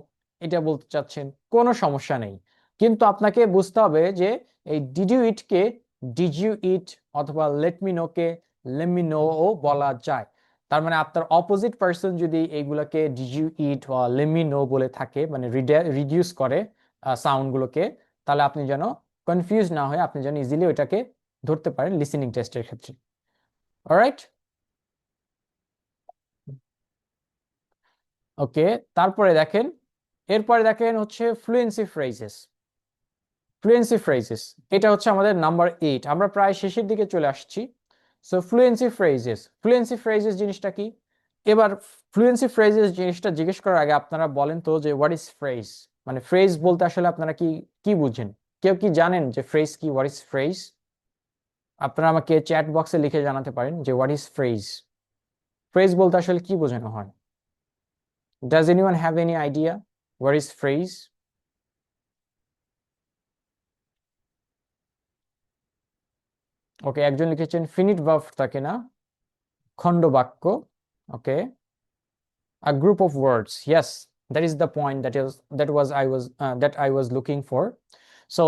এটা বলতে চাচ্ছেন, কোনো সমস্যা নেই। কিন্তু আপনাকে বুঝতে হবে যে এই ডিড ইউ ইট কে ডিড ইউ ইট, অথবা লেট মি নো কে লেট মি নো ও বলা যায়। তার মানে আপনার অপোজিট পার্সন যদি এইগুলোকে ডিড ইউ ইট বা লেট মি নো বলে থাকে, মানে রিডিউস করে সাউন্ড গুলোকে, তাহলে আপনি যেন কনফিউজ না হয়ে আপনি যেন ইজিলি ওইটাকে ধরতে পারেন লিসেনিং টেস্টের ক্ষেত্রে। অলরাইট, ওকে। তারপরে দেখেন, এরপরে দেখেন হচ্ছে ফ্লুয়েন্সি ফ্রেজেস। ফ্লুয়েন্সি ফ্রেজেস, এটা হচ্ছে আমাদের নাম্বার 8, আমরা প্রায় শেষের দিকে চলে আসছি। So fluency phrases, fluency phrases জিনিসটা কি? এবার ফ্লুয়েন্সি ফ্রেজেস জিনিসটা জিজ্ঞেস করার আগে আপনারা বলেন তো যে হোয়াট ইজ ফ্রেজ, মানে ফ্রেজ বলতে আসলে আপনারা কি কি বুঝেন? কেউ কি জানেন যে ফ্রেজ কি, হোয়াট ইজ ফ্রেজ? আপনারা আমাকে চ্যাট বক্সে লিখে জানাতে পারেন যে হোয়াট ইজ ফ্রেজ, ফ্রেজ বলতে আসলে কি বোঝানো হয়। Does anyone have any idea what is phrase? ওকে, একজন লিখেছেন ফিনিট ভার্ব থাকে না, খণ্ড বাক্য। ওকে, a group of words, yes, that is the point, that I was looking for. So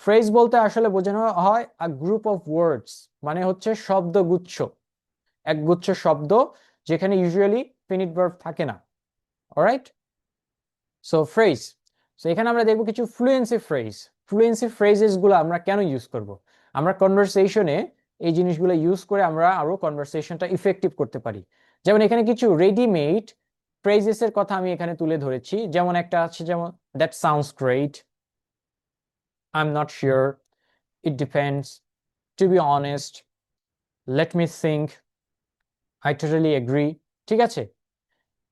phrase বলতে আসলে বোঝানো হয় a group of words, মানে হচ্ছে শব্দগুচ্ছ, একগুচ্ছ শব্দ যেখানে ইউজুয়ালি ফিনিট ভার্ব থাকে না। অলরাইট, সো ফ্রেজ, সো এখানে আমরা দেখবো কিছু ফ্লুয়েন্সি ফ্রেজ। ফ্লুয়েন্সি ফ্রেজেস গুলো আমরা কেন ইউজ করব? আমরা কনভারসেশনে এই জিনিসগুলো ইউজ করে আমরা আরো কনভারসেশনটা ইফেক্টিভ করতে পারি। যেমন এখানে কিছু রেডিমেড ফ্রেজেস এর কথা আমি এখানে তুলে ধরেছি। যেমন একটা আছে, যেমন that sounds great, I am not sure, it depends, to be honest, let me think, I totally agree. ঠিক আছে,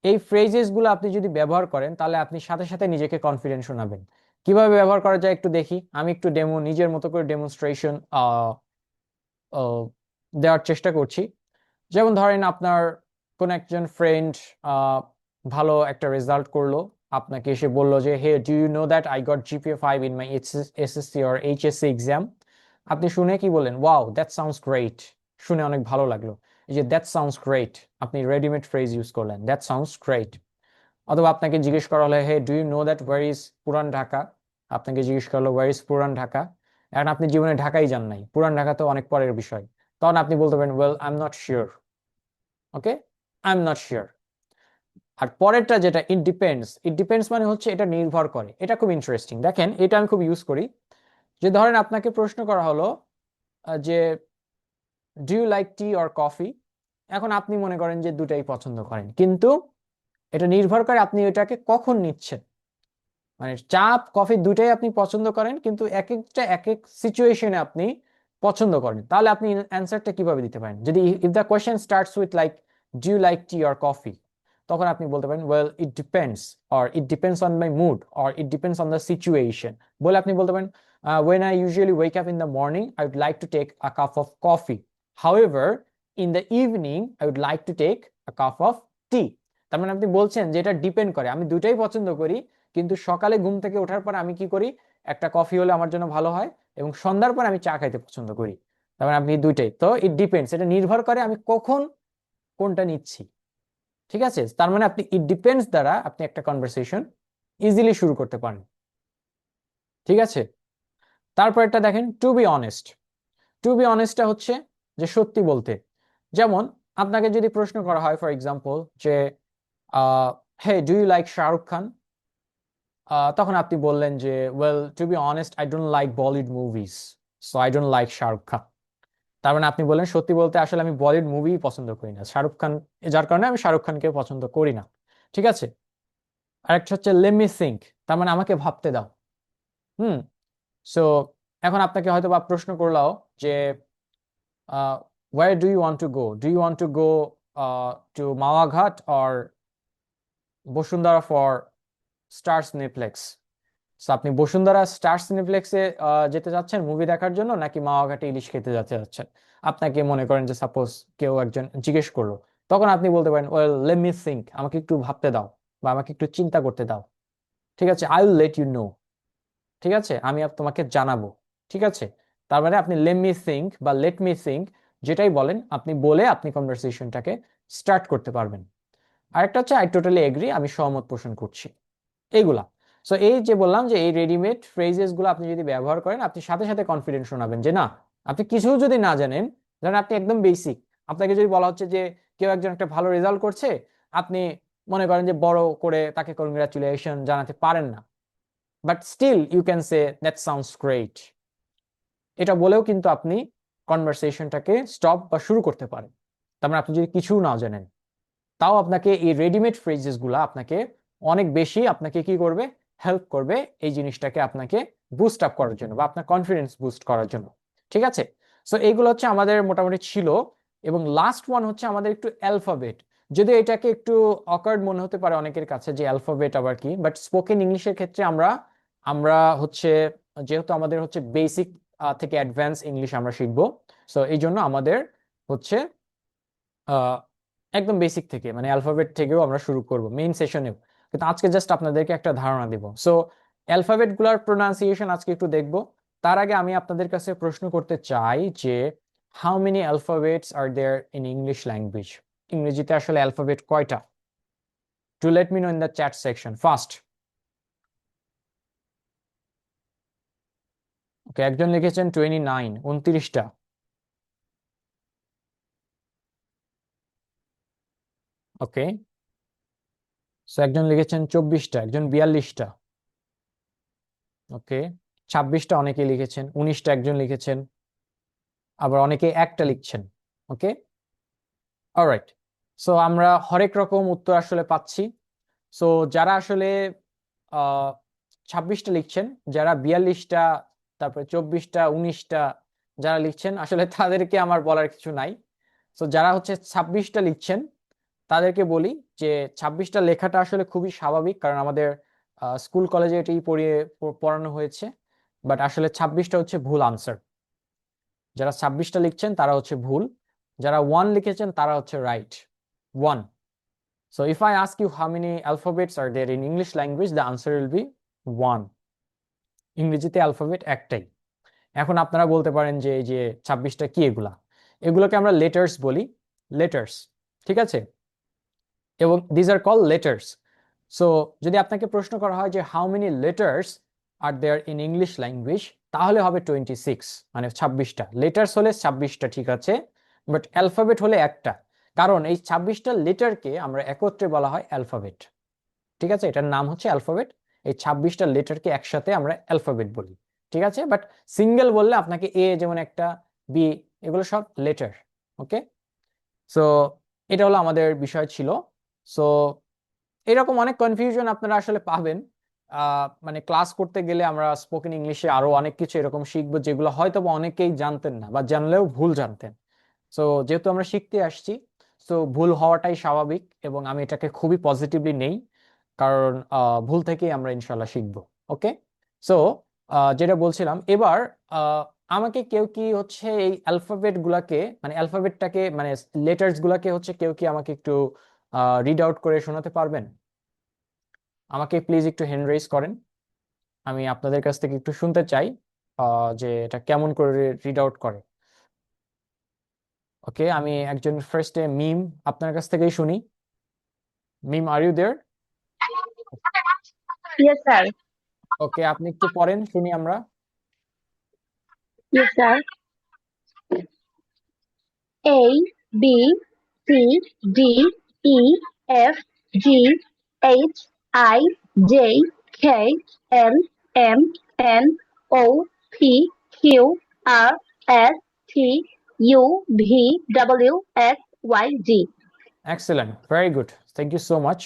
এই ফ্রেজেস গুলো আপনি যদি ব্যবহার করেন তাহলে আপনি সাথে সাথে নিজেকে কনফিডেন্ট শোনাবেন। কিভাবে ব্যবহার করা যায় একটু দেখি, আমি একটু ডেমো, নিজের মতো করে ডেমনস্ট্রেশন দেওয়ার চেষ্টা করছি। যেমন ধরেন আপনার কোন একজন ফ্রেন্ড ভালো একটা রেজাল্ট করলো, আপনাকে এসে বললো যে hey, do you know that I got GPA 5 in my SSC or HSC exam. আপনি শুনে কি বলেন? ওয়াও, দ্যাট সাউন্ডস গ্রেট, শুনে অনেক ভালো লাগলো। এই যে দ্যাট সাউন্ডস গ্রেট, আপনি রেডিমেড ফ্রেজ ইউজ করলেন, দ্যাট সাউন্ডস গ্রেট। অথবা আপনাকে জিজ্ঞেস করা হলো hey, do you know that where is Puran Dhaka, আপনাকে জিজ্ঞেস করলো ওয়ার ইজ পুরান ঢাকা। এখন আপনি জীবনে ঢাকাই যান নাই, পুরান ঢাকা তো অনেক পরের বিষয়, তখন আপনি বলতে পারেন well I am not sure. Okay, I am not sure. আর পরেরটা যেটা ইট ডিপেন্ডস, ইট ডিপেন্ডস মানে হচ্ছে এটা নির্ভর করে। এটা খুব ইন্টারেস্টিং, দেখেন এটা আমি খুব ইউজ করি। যে ধরেন আপনাকে প্রশ্ন করা হলো যে do you like tea or coffee, এখন আপনি মনে করেন যে দুটাই পছন্দ করেন, কিন্তু এটা নির্ভর করে আপনি এটাকে কখন নিচ্ছেন। মানে চা কফি দুটাই আপনি পছন্দ করেন, কিন্তু এক একটা এক এক সিচুয়েশনে আপনি পছন্দ করেন। তাহলে আপনি অ্যান্সারটা কিভাবে দিতে পারেন? যদি if the question starts with like do you like tea or coffee, তখন আপনি বলতে পারেন well it depends, or it depends on my mood, or it depends on the situation. বলে আপনি বলতে পারেন when I usually wake up in the morning, I would like to take a cup of coffee. However, in the evening, I would like to take a cup of tea. তার মানে আপনি বলছেন যে এটা ডিপেন্ড করে, আমি দুটাই পছন্দ করি, কিন্তু সকালে ঘুম থেকে ওঠার পর আমি কি করি, একটা কফি হলে আমার জন্য ভালো হয়, এবং সন্ধ্যার পর আমি চা খাইতে পছন্দ করি। তার মানে আপনি দুইটাই, তো ইট ডিপেন্ডস, এটা নির্ভর করে আমি কখন কোনটা নিচ্ছি। ঠিক আছে, তার মানে আপনি ইট ডিপেন্ডস দ্বারা আপনি একটা কনভারসেশন ইজিলি শুরু করতে পারেন। ঠিক আছে, তারপর একটা দেখেন to be honest. To be অনেস্টটা হচ্ছে যে সত্যি বলতে। যেমন আপনাকে যদি প্রশ্ন করা হয় ফর এক্সাম্পল যে hey do you like Shahrukh Khan, তখন আপনি বললেন যে well to be honest I don't like Bollywood movies, so I don't like Shahrukh Khan. তার মানে আপনি বললেন সত্যি বলতে আসলে আমি বলিউড মুভি পছন্দ করি না, শাহরুখ খান, যার কারণে আমি শাহরুখ খানকে পছন্দ করি না। ঠিক আছে, আরেকটা হচ্ছে লেট মি থিঙ্ক, তার মানে আমাকে ভাবতে দাও। হুম, সো এখন আপনাকে হয়তো বা প্রশ্ন করলাও যে where do you want to go, do you want to go to Mawa Ghat or Bosundara for star cineplex? So আপনি বসুন্ধরা স্টার সিনেপ্লেক্সে যেতে যাচ্ছেন মুভি দেখার জন্য, নাকি মাওয়াঘাটে ইলিশ খেতে যেতে যাচ্ছেন? আপনাকে মনে করেন যে সাপোজ কেউ একজন জিজ্ঞেস করলো, তখন আপনি বলতে পারেন ওয়েল লেট মি থিঙ্ক, আমাকে একটু ভাবতে দাও বা আমাকে একটু চিন্তা করতে দাও। ঠিক আছে, I will let you know, ঠিক আছে, আমি তোমাকে জানাবো। ঠিক আছে, তার মানে আপনি লেট মি থিঙ্ক বা লেট মি থিঙ্ক যেটাই বলেন আপনি বলে আপনি কনভারসেশনটাকে স্টার্ট করতে পারবেন। আরেকটা হচ্ছে আই টোটালি এগ্রি, আমি সহমত পোষণ করছি, এইগুলা। সো এই যে বললাম যে এই রেডিমেড ফ্রেজেস গুলো আপনি যদি ব্যবহার করেন, আপনি সাথে সাথে কনফিডেন্স শোনাবেন যে না, আপনি কিছু যদি না জানেন, ধরেন আপনি একদম বেসিক, আপনাকে যদি বলা হচ্ছে যে কেউ একজন একটা ভালো রেজাল্ট করছে, আপনি মনে করেন যে বড় করে তাকে কনগ্রাচুলেশন জানাতে পারেন না, but still you can say that sounds great, এটা বলেও কিন্তু আপনি কনভারসেশনটাকে স্টপ বা শুরু করতে পারেন। তার মানে আপনি যদি কিছু না জানেন, তাও আপনাকে এই রেডিমেড ফ্রেজেস গুলা আপনাকে অনেক বেশি আপনাকে কি করবে, হেল্প করবে এই জিনিসটাকে আপনাকে বুস্ট আপ করার জন্য বা আপনার কনফিডেন্স বুস্ট করার জন্য। ঠিক আছে, সো এইগুলো হচ্ছে আমাদের মোটামুটি ছিল। এবং লাস্ট ওয়ান হচ্ছে আমাদের একটু অ্যালফাবেট। যদি এটাকে একটু অকার্ড মনে হতে পারে অনেকের কাছে যে অ্যালফাবেট আবার কি, বাট স্পোকেন ইংলিশের ক্ষেত্রে আমরা আমরা হচ্ছে যেহেতু আমাদের হচ্ছে বেসিক থেকে অ্যাডভান্স ইংলিশ আমরা শিখবো, সো এই জন্য আমাদের হচ্ছে একদম বেসিক থেকে মানে অ্যালফাবেট থেকেও আমরা শুরু করব মেইন সেশনেও, কিন্তু আজকে জাস্ট আপনাদেরকে একটা ধারণা দিব। সো অ্যালফাবেট গুলার প্রোনাউন্সিয়েশন আজকে একটু দেখব। তার আগে আমি আপনাদের কাছে প্রশ্ন করতে চাই যে how many alphabets are there in English language? ইংরেজিতে আসলে অ্যালফাবেট কয়টা? To let me know in the chat section first. Okay, একজন লিখেছেন 29, 29টা। ওকে, সো একজন লিখেছেন 24টা, একজন 42টা। ওকে, 26টা অনেকে লিখেছেন, 19টা একজন লিখেছেন, আবার অনেকে একটা লিখছেন। ওকে, অলরাইট, সো আমরা হরেক রকম উত্তর আসলে পাচ্ছি। সো যারা আসলে 26টা লিখছেন, যারা 42টা, তারপরে 24টা, 19টা যারা লিখছেন, আসলে তাদেরকে আমার বলার কিছু নাই। সো যারা হচ্ছে 26টা লিখছেন তাদেরকে বলি যে 26টা লেখাটা আসলে খুবই স্বাভাবিক, কারণ আমাদের স্কুল কলেজে এটি পড়ানো হয়েছে, বাট আসলে 26টা হচ্ছে ভুল আনসার। যারা 26টা লিখছেন তারা হচ্ছে ভুল, যারা 1 লিখেছেন তারা হচ্ছে right, 1. So if I ask you how many alphabets are there in English language, the answer will be 1. ইংরেজিতে অ্যালফাবেট একটাই। এখন আপনারা বলতে পারেন যে এই যে 26টা কি, এগুলোকে আমরা লেটার্স বলি, লেটার্স। ঠিক আছে, এবং these are call letters. So যদি আপনাকে প্রশ্ন করা হয় যে how many letters are there in English language, তাহলে হবে 26, মানে 26টা। লেটার্স হলে 26টা, ঠিক আছে, বাট অ্যালফাবেট হলে একটা, কারণ এই 26টা লেটারকে আমরা একত্রে বলা হয় অ্যালফাবেট। ঠিক আছে, এটার নাম হচ্ছে অ্যালফাবেট। এই 26টা লেটারকে একসাথে আমরা অ্যালফাবেট বলি। ঠিক আছে, বাট সিঙ্গেল বললে আপনাকে এ যেমন একটা, বি, এগুলো সব লেটার। ওকে, সো এটা হলো আমাদের বিষয় ছিল। সো এরকম অনেক কনফিউশন আপনারা আসলে পাবেন। মানে ক্লাস করতে গেলে আমরা স্পোকেন ইংলিশে আরো অনেক কিছু এরকম শিখবো যেগুলো হয়তো বা অনেকেই জানতেন না বা জানলেও ভুল জানতেন। সো যেহেতু আমরা শিখতে আসছি, সো ভুল হওয়াটাই স্বাভাবিক এবং আমি এটাকে খুবই পজিটিভলি নেই, কারণ ভুল থেকেই আমরা ইনশাল্লাহ শিখবো। ওকে, সো যেটা বলছিলাম এবার, আমাকে কেউ কি হচ্ছে এই অ্যালফাবেট গুলাকে, মানে অ্যালফাবেটটাকে, মানে লেটার্স গুলাকে হচ্ছে কেউ কি আমাকে একটু রিড আউট করে শোনাতে পারবেন? আমাকে প্লিজ একটু হ্যান্ড রেজ করেন, আমি আপনাদের কাছ থেকে একটু শুনতে চাই যে এটা কেমন করে রিড আউট করে। ওকে, আমি একজন ফার্স্টে মিম আপনার কাছ থেকেই শুনি। Ma'am, are you there? Yes, sir. Okay, আপনি একটু পড়েন, শুনি আমরা। Yes, sir. A, B, C, D, E, F, G, H, I, J, K, L, M, N, O, P, Q, R, S, T, U, V, W, X, Y, Z. Excellent, very good, thank you so much.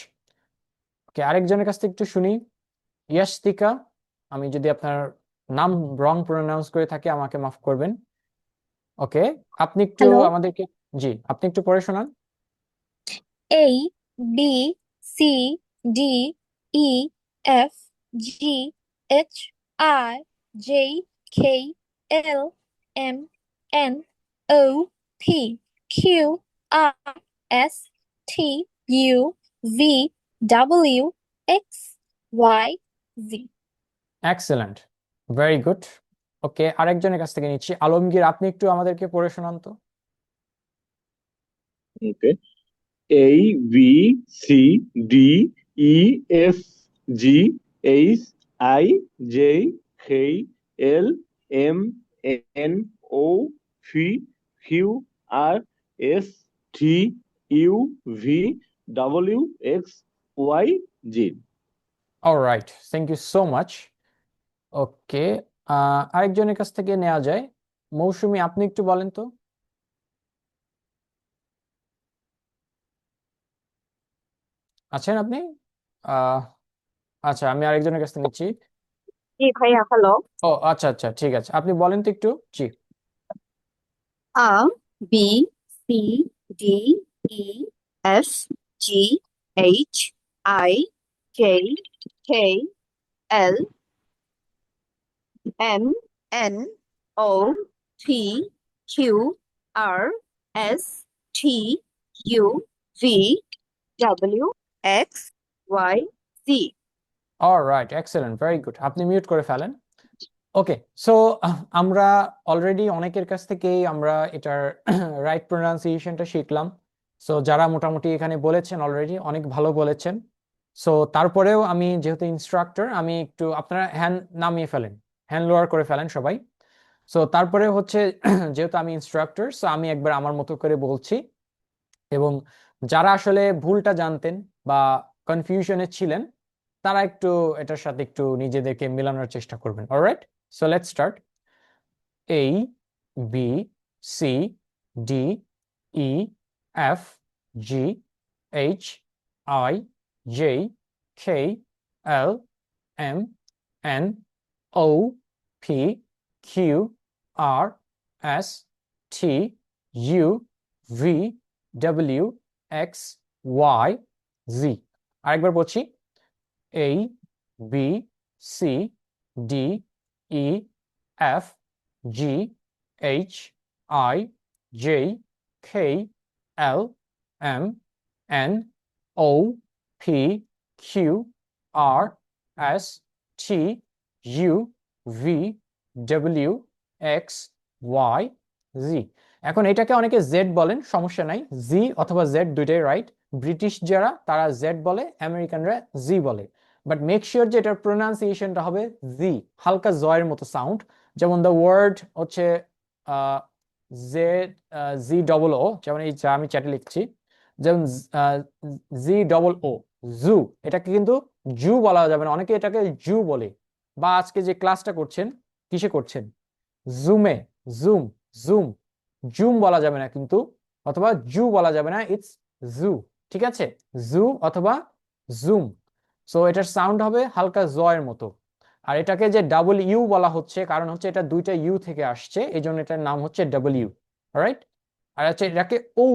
Okay, আরেকজনের কাছ থেকে একটু শুনি। ইয়াশতিকা, আমি যদি আপনার নাম রং pronounce করে থাকি আমাকে মাফ করবেন। ওকে, আপনি একটু হ্যালো। আমাদেরকে, জি আপনি একটু পড়ে শোনান। A, B, C, D, E, F, G, H, I, J, K, L, M, N, O, P, Q, R, S, T, U, V, W, X, Y, Z. Excellent, very good. Okay, আরেকজনের কাছ থেকে নিচ্ছি, আলমগীর, আপনি একটু আমাদেরকে পড়ে শোনান তো। Okay. A, B, C, D, E, F, G, H, I, J, K, L, M, N, O, P, Q, R, S, T, U, V, W, X, Y, Z. Alright, thank you so much. Okay, আরেকজনের কাছ থেকে নেওয়া যায়। মৌসুমী, আপনি একটু বলেন তো। আছেন আপনি? আহ আচ্ছা, আমি আরেকজনের কাছ থেকে নিচ্ছি। জি ভাইয়া, হ্যালো। ও আচ্ছা আচ্ছা, ঠিক আছে, আপনি বলেন তো একটু। জি। A, B, C, D, E, F, G, H, I, J, K, L, M, N, O, P, Q, R, S, T, U, V, W, X, Y, Z. Alright, excellent, very good, আপনি mute করে ফেলেন। ওকে, so আমরা already অনেকের কাছ থেকেই আমরা এটার right প্রোনাউন্সিয়েশনটা শিখলাম। সো যারা মোটামুটি এখানে বলেছেন অলরেডি অনেক ভালো বলেছেন। সো তারপরেও আমি যেহেতু ইনস্ট্রাক্টর, আমি একটু, আপনারা হ্যান্ড নামিয়ে ফেলেন, হ্যান্ড লোয়ার করে ফেলেন সবাই। সো তারপরে হচ্ছে যেহেতু আমি ইনস্ট্রাক্টর, সো আমি একবার আমার মতো করে বলছি, এবং যারা আসলে ভুলটা জানতেন বা কনফিউশনে ছিলেন তারা একটু এটার সাথে একটু নিজেদেরকে মেলানোর চেষ্টা করবেন। Alright, so let's start. A, B, C, D, E, F, G, H, I, J, K, L, M, N, O, P, Q, R, S, T, U, V, W, X, Y, Z। আরেকবার বলছি। A, B, C, D, E, F, G, H, I, J, K, L, M, N, O, P, Q, R, S, T, U, V, W, X, Y, Z। এখন এটাকে অনেকে Z বলেন, সমস্যা নাই, জি অথবা Z দুইটাই রাইট। ব্রিটিশ যারা তারা জেড বলে, আমেরিকানরা জি বলে। বাট মেক শিওর যে এটার প্রোনাউন্সিয়েশনটা হবে জি, হালকা জয়ের মতো সাউন্ড। যেমন দ্য ওয়ার্ড হচ্ছে জেড, জি ডবল ও, যেমন এই যা আমি চ্যাটে লিখছি, যেমন জি ডবল ও, জু, এটাকে কিন্তু জু বলা যাবে না, অনেকে এটাকে জু বলে। বা আজকে যে ক্লাসটা করছেন, কিসে করছেন? জুমে, জুম, জুম, জুম বলা যাবে না কিন্তু, অথবা জু বলা যাবে না, ইটস জু। ঠিক আছে, জু অথবা জুম। সো এটার সাউন্ড হবে হালকা জ এর মতো। আর এটাকে যে ডাবল ইউ বলা হচ্ছে কারণ হচ্ছে এটা দুইটা ইউ থেকে আসছে, এই জন্য এটার নাম হচ্ছে ডাবল ইউ। রাইট। আর হচ্ছে এটাকে ও,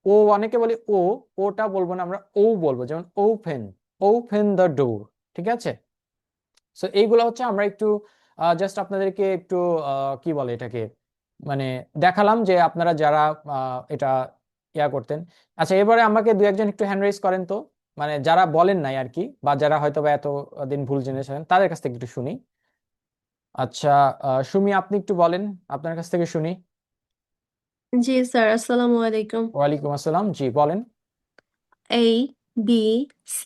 ও অনেকে বলে ও, ওটা বলবো না, আমরা ও বলবো, যেমন ওপেন, ওপেন দ্য ডোর। ঠিক আছে, সো এইগুলো হচ্ছে আমরা একটু জাস্ট আপনাদেরকে একটু কি বলে এটাকে, মানে দেখালাম যে আপনারা যারা এটা ইয়া করতেন। আচ্ছা, এবারে আমাকে দু একজন একটু হ্যান্ড রেজ করেন তো, মানে যারা বলেন নাই আর কি, বা যারা হয়তো বা এত দিন ভুল জেনেছেন তাদের কাছ থেকে একটু শুনি। আচ্ছা, সুমি আপনি একটু বলেন, আপনার কাছ থেকে শুনি। জি স্যার, আসসালামু আলাইকুম। ওয়ালাইকুম আসসালাম, জি বলেন। A B C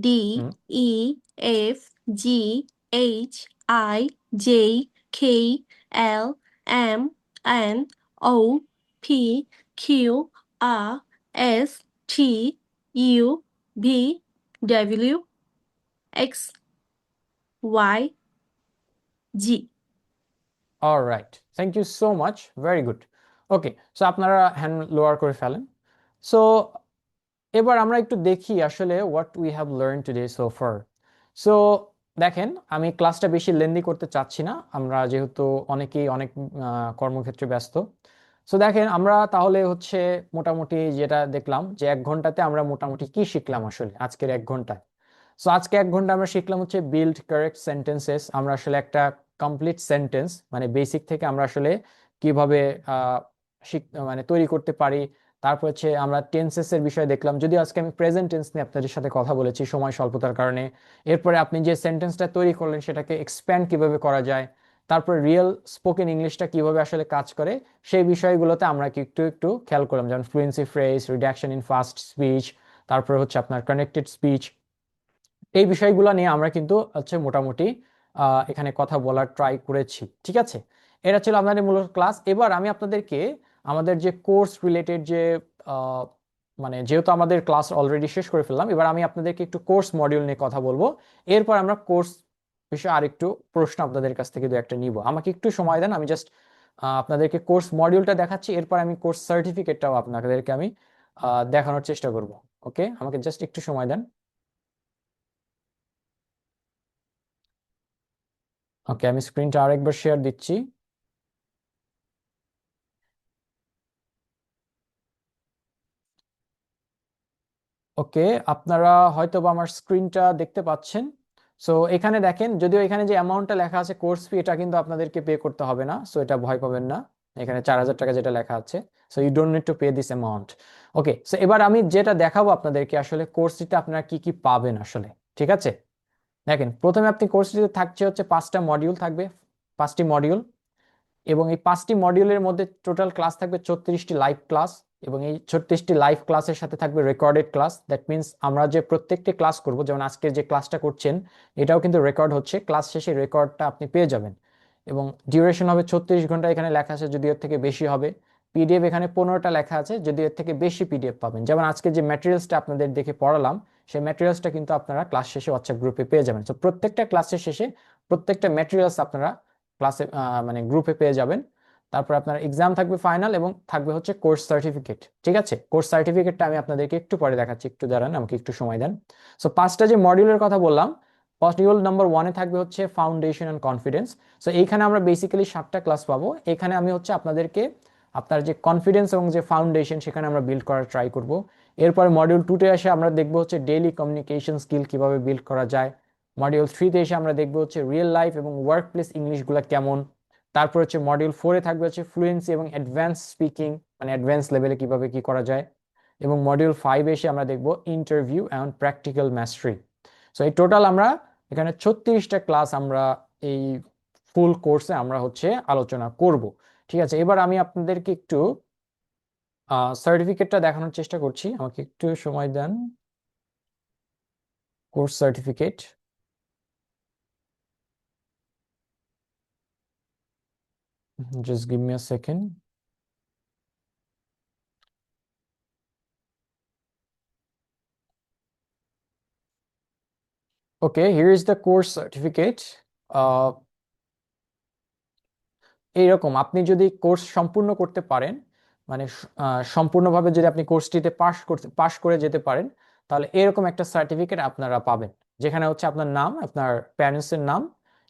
D hmm, E F G H I J K L M N O P Q R S T U V W X Y G. Alright, thank you so much, very good. Okay, so আপনারা hand lower করে ফেলেন। So এবার আমরা একটু দেখি আসলে what we have learn today so far. So দেখেন, আমি ক্লাসটা বেশি লেন্দি করতে চাচ্ছি না, আমরা যেহেতু অনেকেই অনেক কর্মক্ষেত্রে ব্যস্ত। সো দেখেন, আমরা তাহলে হচ্ছে মোটামুটি যেটা দেখলাম যে 1 ঘন্টাতে আমরা মোটামুটি কি শিখলাম আসলে আজকের 1 ঘন্টায়। সো আজকে 1 ঘন্টা আমরা শিখলাম হচ্ছে বিল্ড কারেক্ট সেন্টেন্সেস। আমরা আসলে একটা কমপ্লিট সেন্টেন্স মানে বেসিক থেকে আমরা আসলে কিভাবে আহ, মানে তৈরি করতে পারি। তারপর হচ্ছে আমরা টেন্সেস এর বিষয়ে দেখলাম, যদিও আজকে আমি প্রেজেন্ট টেন্স নিয়ে আপনাদের সাথে কথা বলেছি সময় স্বল্পতার কারণে। এরপরে আপনি যে সেন্টেন্সটা তৈরি করলেন সেটাকে এক্সপ্যান্ড কিভাবে করা যায়, তারপর রিয়েল স্পোকেন ইংলিশটা কিভাবে আসলে কাজ করে, সেই বিষয়গুলোতে আমরা কি একটু একটু খেয়াল করলাম, যেমন fluency phrase, reduction in fast speech, তারপরে হচ্ছে আপনার কানেক্টেড স্পিচ। এই বিষয়গুলো নিয়ে আমরা কিন্তু হচ্ছে মোটামুটি এখানে কথা বলার ট্রাই করেছি। ঠিক আছে, এটা ছিল আমাদের মূল ক্লাস। এবার আমি আপনাদেরকে আমাদের যে কোর্স রিলেটেড যে আহ, মানে যেহেতু আমাদের ক্লাস অলরেডি শেষ করে ফেললাম, এবার আমি আপনাদেরকে একটু কোর্স মডিউল নিয়ে কথা বলবো। এরপর আমরা কোর্স বিষয়ে আরেকটু প্রশ্ন আপনাদের কাছ থেকে দু একটা নিব। আমাকে একটু সময় দেন, আমি জাস্ট আপনাদেরকে কোর্স মডিউলটা দেখাচ্ছি, এরপর আমি কোর্স সার্টিফিকেটটাও আপনাদেরকে আমি দেখানোর চেষ্টা করব। ওকে, আমাকে জাস্ট একটু সময় দেন। ওকে, আমি স্ক্রিনটা আরেকবার শেয়ার দিচ্ছি। ওকে, আপনারা হয়তো বা আমার স্ক্রিনটা দেখতে পাচ্ছেন। সো এখানে দেখেন, যদিও এখানে যে অ্যামাউন্টটা লেখা আছে কোর্স ফি, এটা কিন্তু আপনাদেরকে পে করতে হবে না, সো এটা ভয় পাবেন না। এখানে 4,000 টাকা যেটা লেখা আছে, so you don't need to pay this amount. Okay, so এবার আমি যেটা দেখাবো আপনাদেরকে আসলে কোর্সটিতে আপনারা কি কি পাবেন আসলে। ঠিক আছে, দেখেন, প্রথমে আপনি কোর্সটিতে থাকছে হচ্ছে 5টা মডিউল থাকবে, 5টি মডিউল। এবং এই 5টি মডিউলের মধ্যে টোটাল ক্লাস থাকবে 36টি লাইভ ক্লাস। এবং এই 36টি লাইভ ক্লাসের সাথে থাকবে রেকর্ডেড ক্লাস। দ্যাট মিনস আমরা যে প্রত্যেকটি ক্লাস করব, যেমন আজকে যে ক্লাসটা করছেন এটাও কিন্তু রেকর্ড হচ্ছে, ক্লাস শেষে রেকর্ডটা আপনি পেয়ে যাবেন। এবং ডিউরেশন হবে 36 ঘন্টা, এখানে লেখা আছে, যদি এর থেকে বেশি হবে। পিডিএফ এখানে 15টা লেখা আছে, যদি এর থেকে বেশি পিডিএফ পাবেন। যেমন আজকে যে ম্যাটেরিয়ালসটা আপনাদের দেখে পড়ালাম, সেই ম্যাটেরিয়ালসটা কিন্তু আপনারা ক্লাস শেষে হোয়াটসঅ্যাপ গ্রুপে পেয়ে যাবেন। তো প্রত্যেকটা ক্লাসের শেষে প্রত্যেকটা ম্যাটেরিয়ালস আপনারা ক্লাসে মানে গ্রুপে পেয়ে যাবেন। তারপর আপনার এক্সাম থাকবে ফাইনাল, এবং থাকবে হচ্ছে কোর্স সার্টিফিকেট। ঠিক আছে, কোর্স সার্টিফিকেটটা আমি আপনাদেরকে একটু পরে দেখাচ্ছি, একটু দাঁড়ান, আমাকে একটু সময় দেন। সো 5টা যে মডিউলের কথা বললাম, মডিউল নাম্বার 1-এ থাকবে হচ্ছে ফাউন্ডেশন অ্যান্ড কনফিডেন্স। সো এইখানে আমরা বেসিক্যালি 7টা ক্লাস পাবো। এখানে আমি হচ্ছে আপনাদেরকে আপনার যে কনফিডেন্স এবং যে ফাউন্ডেশন সেখানে আমরা বিল্ড করার ট্রাই করব। এরপর মডিউল 2-তে এসে আমরা দেখবো হচ্ছে ডেইলি কমিউনিকেশন স্কিল কিভাবে বিল্ড করা যায়। মডিউল 3-তে এসে আমরা দেখবো হচ্ছে রিয়েল লাইফ এবং ওয়ার্ক প্লেস ইংলিশগুলো কেমন। তারপর হচ্ছে মডিউল 4-এ থাকবে হচ্ছে ফ্লুয়েন্সি এবং অ্যাডভান্স স্পিকিং, মানে অ্যাডভান্স লেভেলে কিভাবে কি করা যায়। এবং মডিউল 5-এ এসে আমরা দেখবো interview and practical Mashrafe. So এই টোটাল আমরা এখানে 36টা ক্লাস আমরা এই ফুল কোর্সে আমরা হচ্ছে আলোচনা করব। ঠিক আছে, এবার আমি আপনাদেরকে একটু সার্টিফিকেটটা দেখানোর চেষ্টা করছি, আমাকে একটু সময় দেন। Course certificate, just give me a second. Okay, here is the course certificate. এইরকম আপনি যদি কোর্স সম্পূর্ণ করতে পারেন, মানে সম্পূর্ণভাবে যদি আপনি কোর্সটিতে পাশ করে যেতে পারেন, তাহলে এরকম একটা সার্টিফিকেট আপনারা পাবেন, যেখানে হচ্ছে আপনার নাম, আপনার প্যারেন্টসের নাম,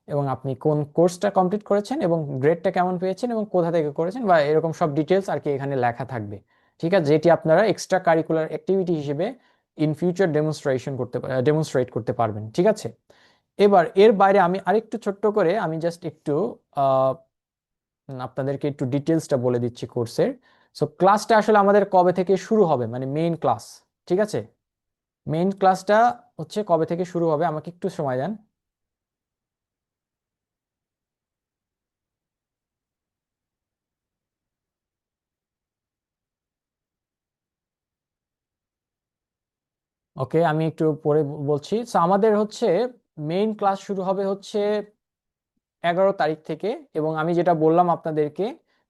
এবং আপনি কোন কোর্সটা কমপ্লিট করেছেন এবং গ্রেডটা কেমন পেয়েছেন এবং কোথা থেকে করেছেন, বা এরকম সব ডিটেলস আর কি এখানে লেখা থাকবে। ঠিক আছে, যেটি আপনারা এক্সট্রা কারিকুলার অ্যাক্টিভিটি হিসেবে ইন ফিউচার ডেমনস্ট্রেট করতে পারবেন। ঠিক আছে, এবার এর বাইরে আমি আরেকটু ছোট্ট করে আমি জাস্ট একটু আপনাদেরকে একটু ডিটেলসটা বলে দিচ্ছি কোর্সের। সো ক্লাসটা আসলে আমাদের কবে থেকে শুরু হবে, মানে মেইন ক্লাস। ঠিক আছে, মেইন ক্লাসটা হচ্ছে কবে থেকে শুরু হবে, আমাকে একটু সময় দেন। ওকে, আমি একটু পরে বলছি। সো আমাদের হচ্ছে মেইন ক্লাস শুরু হবে হচ্ছে 11 তারিখ থেকে, এবং আমি যেটা বললাম আপনাদেরকে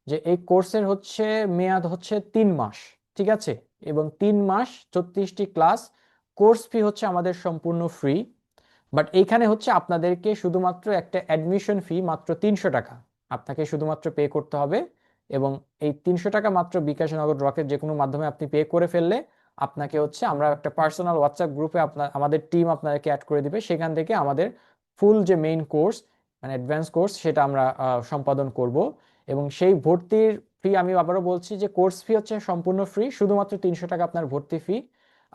যে এই কোর্সের হচ্ছে মেয়াদ হচ্ছে 3 মাস। ঠিক আছে, এবং 3 মাস 34টি ক্লাস। কোর্স ফি হচ্ছে আমাদের সম্পূর্ণ ফ্রি, বাট এইখানে হচ্ছে আপনাদেরকে শুধুমাত্র একটা অ্যাডমিশন ফি মাত্র 300 টাকা আপনাকে শুধুমাত্র পে করতে হবে। এবং এই 300 টাকা মাত্র বিকাশ, নগদ, রকেট যে কোনো মাধ্যমে আপনি পে করে ফেললে আপনাকে হচ্ছে আমরা একটা পার্সোনাল হোয়াটসঅ্যাপ গ্রুপে আমাদের টিম আপনাদেরকে অ্যাড করে দিবে। সেখান থেকে আমাদের ফুল যে মেইন কোর্স, মানে অ্যাডভান্স কোর্স, সেটা আমরা সম্পাদন করব। এবং সেই ভর্তির ফি, আমি আবারও বলছি যে কোর্স ফি হচ্ছে সম্পূর্ণ ফ্রি, শুধুমাত্র 300 টাকা আপনার ভর্তি ফি।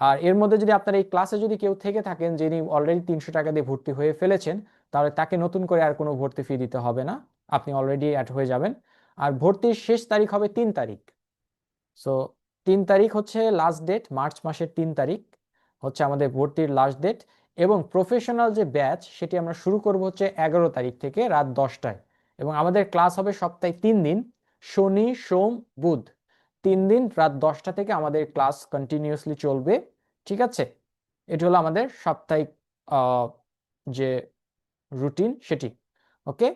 আর এর মধ্যে যদি আপনার এই ক্লাসে যদি কেউ থেকে থাকেন যিনি অলরেডি 300 টাকা দিয়ে ভর্তি হয়ে ফেলেছেন, তাহলে তাকে নতুন করে আর কোনো ভর্তি ফি দিতে হবে না, আপনি অলরেডি অ্যাড হয়ে যাবেন। আর ভর্তির শেষ তারিখ হবে 3 তারিখ। সো 3 তারিখ হচ্ছে লাস্ট ডেট, মার্চ মাসের 3 তারিখ হচ্ছে আমাদের ভর্তির লাস্ট ডেট। এবং প্রফেশনাল যে ব্যাচ সেটি আমরা শুরু করব হচ্ছে 11 তারিখ থেকে রাত 10টায়। এবং আমাদের ক্লাস হবে সপ্তাহে 3 দিন, শনি, সোম, বুধ, 3 দিন রাত 10টা থেকে আমাদের ক্লাস কন্টিনিউয়াসলি চলবে। ঠিক আছে, এটি হলো আমাদের সাপ্তাহিক যে রুটিন সেটি। ওকে,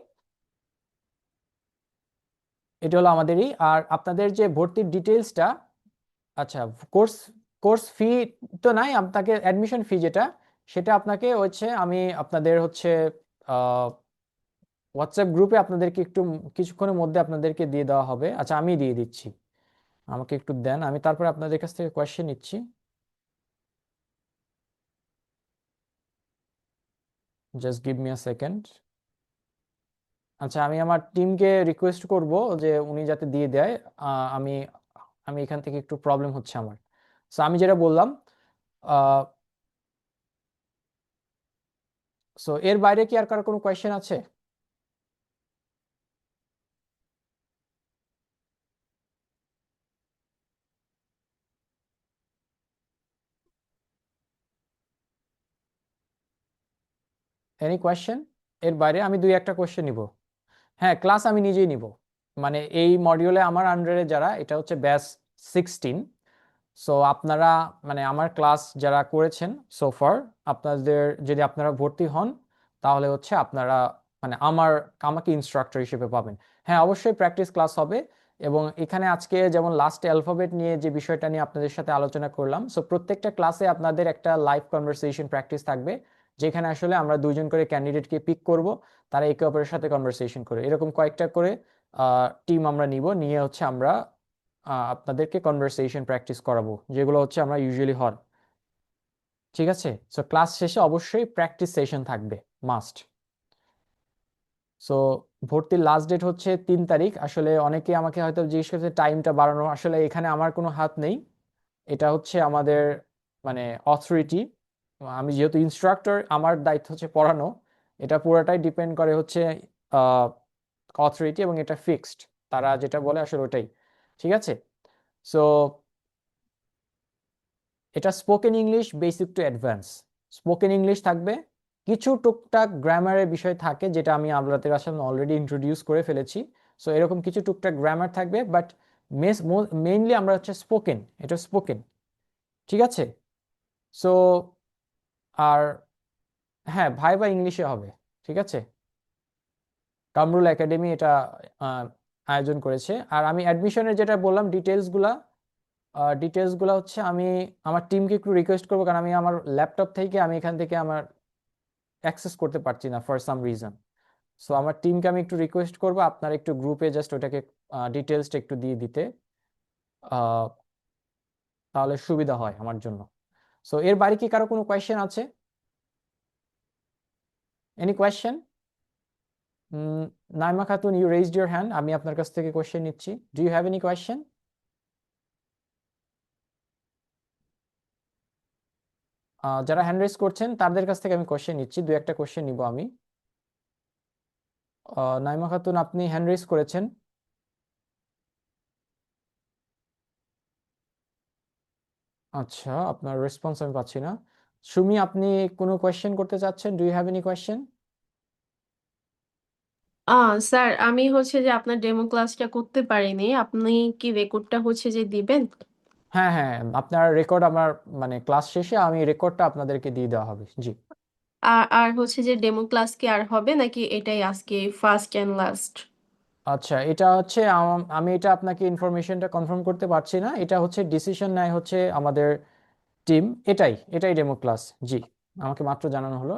এটা হলো আমাদেরই। আর আপনাদের যে ভর্তির ডিটেলসটা, আচ্ছা, কোর্স কোর্স ফি তো নাই, আপনাকে অ্যাডমিশন ফি যেটা, সেটা আপনাকে হচ্ছে আমি আপনাদের হচ্ছে হোয়াটসঅ্যাপ গ্রুপে আপনাদেরকে একটু কিছুক্ষণের মধ্যে আপনাদেরকে দিয়ে দেওয়া হবে। আচ্ছা, আমি দিয়ে দিচ্ছি, আমাকে একটু দেন, আমি তারপরে আপনাদের কাছ থেকে কোয়েশ্চেন নিচ্ছি। Just give me a second. আচ্ছা, আমি আমার টিমকে রিকোয়েস্ট করব যে উনি যাতে দিয়ে দেয়। আমি আমি এখান থেকে একটু প্রবলেম হচ্ছে আমার। সো আমি যেটা বললাম, সো এর বাইরে কি আর কারো কোনো কোয়েশ্চেন আছে? Any question? এর বাইরে আমি 2-1টা কোয়েশ্চেন নিব। হ্যাঁ, ক্লাস আমি নিজেই নিব, মানে এই মডিউলে আমার আন্ডারে যারা, এটা হচ্ছে ব্যাচ 16। সো আপনারা, মানে আমার ক্লাস যারা করেছেন সোফার, আপনাদের যদি আপনারা ভর্তি হন তাহলে হচ্ছে আপনারা মানে আমাকে ইনস্ট্রাক্টর হিসেবে পাবেন। হ্যাঁ, অবশ্যই প্র্যাকটিস ক্লাস হবে। এবং এখানে আজকে যেমন লাস্টে অ্যালফাবেট নিয়ে যে বিষয়টা নিয়ে আপনাদের সাথে আলোচনা করলাম, সো প্রত্যেকটা ক্লাসে আপনাদের একটা লাইভ কনভারসেশন প্র্যাকটিস থাকবে, যেখানে আসলে আমরা 2জন করে ক্যান্ডিডেটকে পিক করব, তারা একে অপরের সাথে কনভারসেশন করে, এরকম কয়েকটা করে টিম আমরা নিয়ে হচ্ছে আমরা আপনাদেরকে কনভারসেশন প্র্যাকটিস করাবো, যেগুলো হচ্ছে আমরা ইউজুয়ালি হয়। ঠিক আছে, সো ক্লাস শেষে অবশ্যই প্র্যাকটিস সেশন থাকবে, মাস্ট। সো ভর্তির লাস্ট ডেট হচ্ছে 3 তারিখ। আসলে অনেকে আমাকে হয়তো জিজ্ঞেস করছে টাইমটা বাড়ানো, আসলে এখানে আমার কোনো হাত নেই, এটা হচ্ছে আমাদের মানে অথরিটি। আমি যেহেতু ইনস্ট্রাক্টর, আমার দায়িত্ব হচ্ছে পড়ানো, এটা পুরোটাই ডিপেন্ড করে হচ্ছে অথরিটি, এবং এটা ফিক্সড, তারা যেটা বলে আসলে ওটাই। ঠিক আছে, সো এটা spoken English basic to advance. Spoken English থাকবে, কিছু টুকটাক গ্রামারের বিষয় থাকে যেটা আমি আপনাদের আসলে অলরেডি ইন্ট্রোডিউস করে ফেলেছি। সো এরকম কিছু টুকটাক গ্রামার থাকবে, বাট মেইনলি আমরা হচ্ছে স্পোকেন, এটা স্পোকেন। ঠিক আছে, সো আর হ্যাঁ, ভাইবা ইংলিশে হবে। ঠিক আছে, কামরুল একাডেমি এটা আয়োজন করেছে। আর আমি অ্যাডমিশনের যেটা বললাম ডিটেলসগুলো হচ্ছে আমি আমার টিমকে একটু রিকোয়েস্ট করবো, কারণ আমি আমার ল্যাপটপ থেকে আমি এখান থেকে আমার অ্যাক্সেস করতে পারছি না ফর সাম রিজন। সো আমার টিমকে আমি একটু রিকোয়েস্ট করবো আপনারা একটু গ্রুপে জাস্ট ওটাকে ডিটেলসটা একটু দিয়ে দিতে। আহ তাহলে সুবিধা হয় আমার জন্য। সো এর বাইরে কি কারো কোনো কোয়েশ্চেন আছে? Any question? Naima Khatun, you raised your hand, আমি আপনার কাছ থেকে কোয়েশ্চেন নিচ্ছি। Do you have any question? যারা হ্যান্ড রেজ করছেন তাদের কাছ থেকে আমি কোয়েশ্চেন নিচ্ছি, দু একটা কোয়েশ্চেন নিব আমি। নাইমা খাতুন, আপনি হ্যান্ড রেজ করেছেন। আচ্ছা, আপনার রেসপন্স আমি পাচ্ছি না। সুমি, আপনি কোনো কোয়েশ্চেন করতে চাচ্ছেন? Do you have any question? Sir আমি হচ্ছে যে আপনার ডেমো ক্লাসটা করতে পারিনি, আপনি কি রেকর্ডটা হচ্ছে যে দিবেন? হ্যাঁ হ্যাঁ, আপনার রেকর্ড আমার মানে ক্লাস শেষে আমি রেকর্ডটা আপনাদেরকে দিয়ে দেওয়া হবে। জি। আর আর হচ্ছে যে ডেমো ক্লাস কি আর হবে নাকি এটাই আজকে ফার্স্ট এন্ড লাস্ট? আচ্ছা, এটা হচ্ছে আমি এটা আপনাকে ইনফরমেশনটা কনফার্ম করতে পারছি না। এটা হচ্ছে ডিসিশন নেয় হচ্ছে আমাদের টিম। এটাই এটাই ডেমো ক্লাস। জি, আমাকে মাত্র জানানো হলো।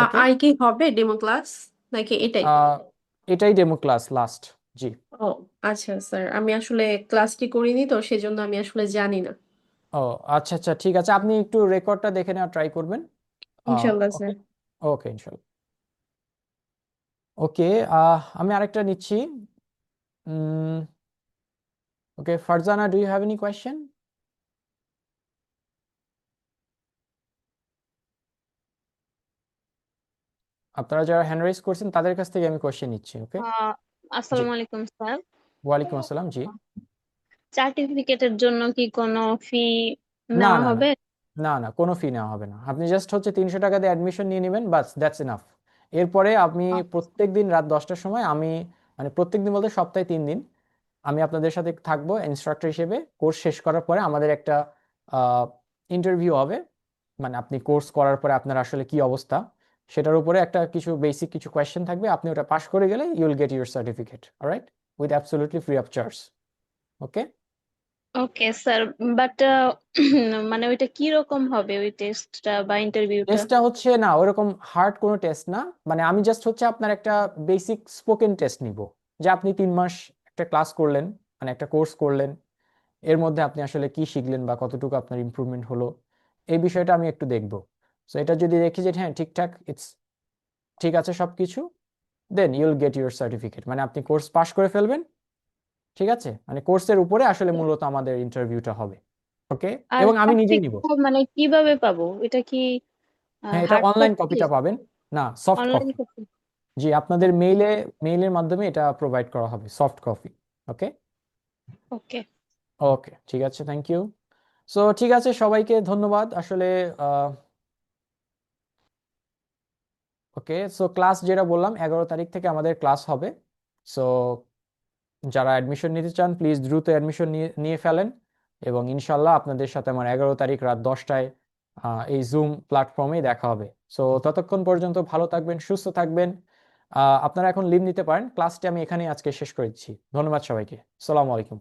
ওকে, আর কি হবে ডেমো ক্লাস নাকি এটাই? এটাই ডেমো ক্লাস লাস্ট। জি। ও আচ্ছা স্যার, আমি আসলে ক্লাসটি করিনি তো সেজন্য আমি আসলে জানি না। ও আচ্ছা আচ্ছা, ঠিক আছে, আপনি একটু রেকর্ডটা দেখে নেওয়ার ট্রাই করবেন। ইনশাল্লাহ ওকে স্যার। ওকে, ইনশাল্লাহ। ওকে, আমি আরেকটা নিচ্ছি। Okay, Farzana, do you have any question? আপনারা যারা হ্যান্ড রাইজ করছেন তাদের কাছ থেকে আমি কোয়েশ্চেন নিচ্ছি। ওকে, জি। আসসালামু আলাইকুম স্যার। ওয়ালাইকুম আসসালাম। জি। সার্টিফিকেটের জন্য কি কোনো ফি না নেওয়া না না হবে? না না, কোনো ফি নেওয়া হবে না। আপনি জাস্ট হচ্ছে 300 টাকা দিয়ে অ্যাডমিশন নিয়ে নেবেন, বাস, দ্যাটস এনাফ। এরপরে আপনি প্রত্যেক দিন রাত 10টার সময় আমি, মানে প্রত্যেক দিন বলতে সপ্তাহে 3 দিন আমি আপনাদের সাথে থাকবো ইনস্ট্রাক্টর হিসেবে। কোর্স শেষ করার পরে আমাদের একটা ইন্টারভিউ হবে, মানে আপনি কোর্স করার পরে আপনার আসলে কি অবস্থা সেটার উপরে একটা কিছু বেসিক কিছু কোয়েশ্চেন থাকবে। আপনি ওটা পাস করে গেলে you will get your certificate, alright, with absolutely free of charge. Okay. Okay sir, but মানে ওইটা কি রকম হবে ওই টেস্টটা বা ইন্টারভিউটা? টেস্টটা হচ্ছে না ওরকম হার্ড কোনো টেস্ট না, মানে আমি জাস্ট হচ্ছে আপনার একটা বেসিক স্পোকেন টেস্ট নিব, যে আপনি 3 মাস একটা ক্লাস করলেন, মানে একটা কোর্স করলেন, এর মধ্যে আপনি আসলে কি শিখলেন বা কতটুকু আপনার ইমপ্রুভমেন্ট হলো, এই বিষয়টা আমি একটু দেখব। সো এটা যদি দেখি যে হ্যাঁ ঠিকঠাক, ঠিক আছে সবকিছু, দেন ইউল গেট ইউর সার্টিফিকেট, মানে আপনি কোর্স পাস করে ফেলবেন। ঠিক আছে, মানে কোর্সের উপরে আসলে মূলত আমাদের ইন্টারভিউটা হবে। ওকে, আর এবং আমি নিজেই নিব। সার্টিফিকেট মানে কিভাবে পাবো? এটা কি হ্যাঁ, এটা হার্ড অনলাইন কপি, কপিটা পাবেন, না সফট অনলাইন কপি। কপি? জি, আপনাদের মেইলের মাধ্যমে এটা প্রোভাইড করা হবে, সফট কপি। ওকে ওকে। ওকে, ঠিক আছে, থ্যাংক ইউ। সো ঠিক আছে, সবাইকে ধন্যবাদ আসলে। ওকে, সো ক্লাস যেটা বললাম 11 তারিখ থেকে আমাদের ক্লাস হবে। সো যারা অ্যাডমিশন নিতে চান প্লিজ দ্রুত অ্যাডমিশন নিয়ে ফেলেন, এবং ইনশাল্লাহ আপনাদের সাথে আমার 11 তারিখ রাত 10টায় এই জুম প্ল্যাটফর্মে দেখা হবে। সো ততক্ষণ পর্যন্ত ভালো থাকবেন, সুস্থ থাকবেন। আপনারা এখন লিভ নিতে পারেন। ক্লাসটি আমি এখানেই আজকে শেষ করে দিচ্ছি। ধন্যবাদ সবাইকে। আসসালামু আলাইকুম।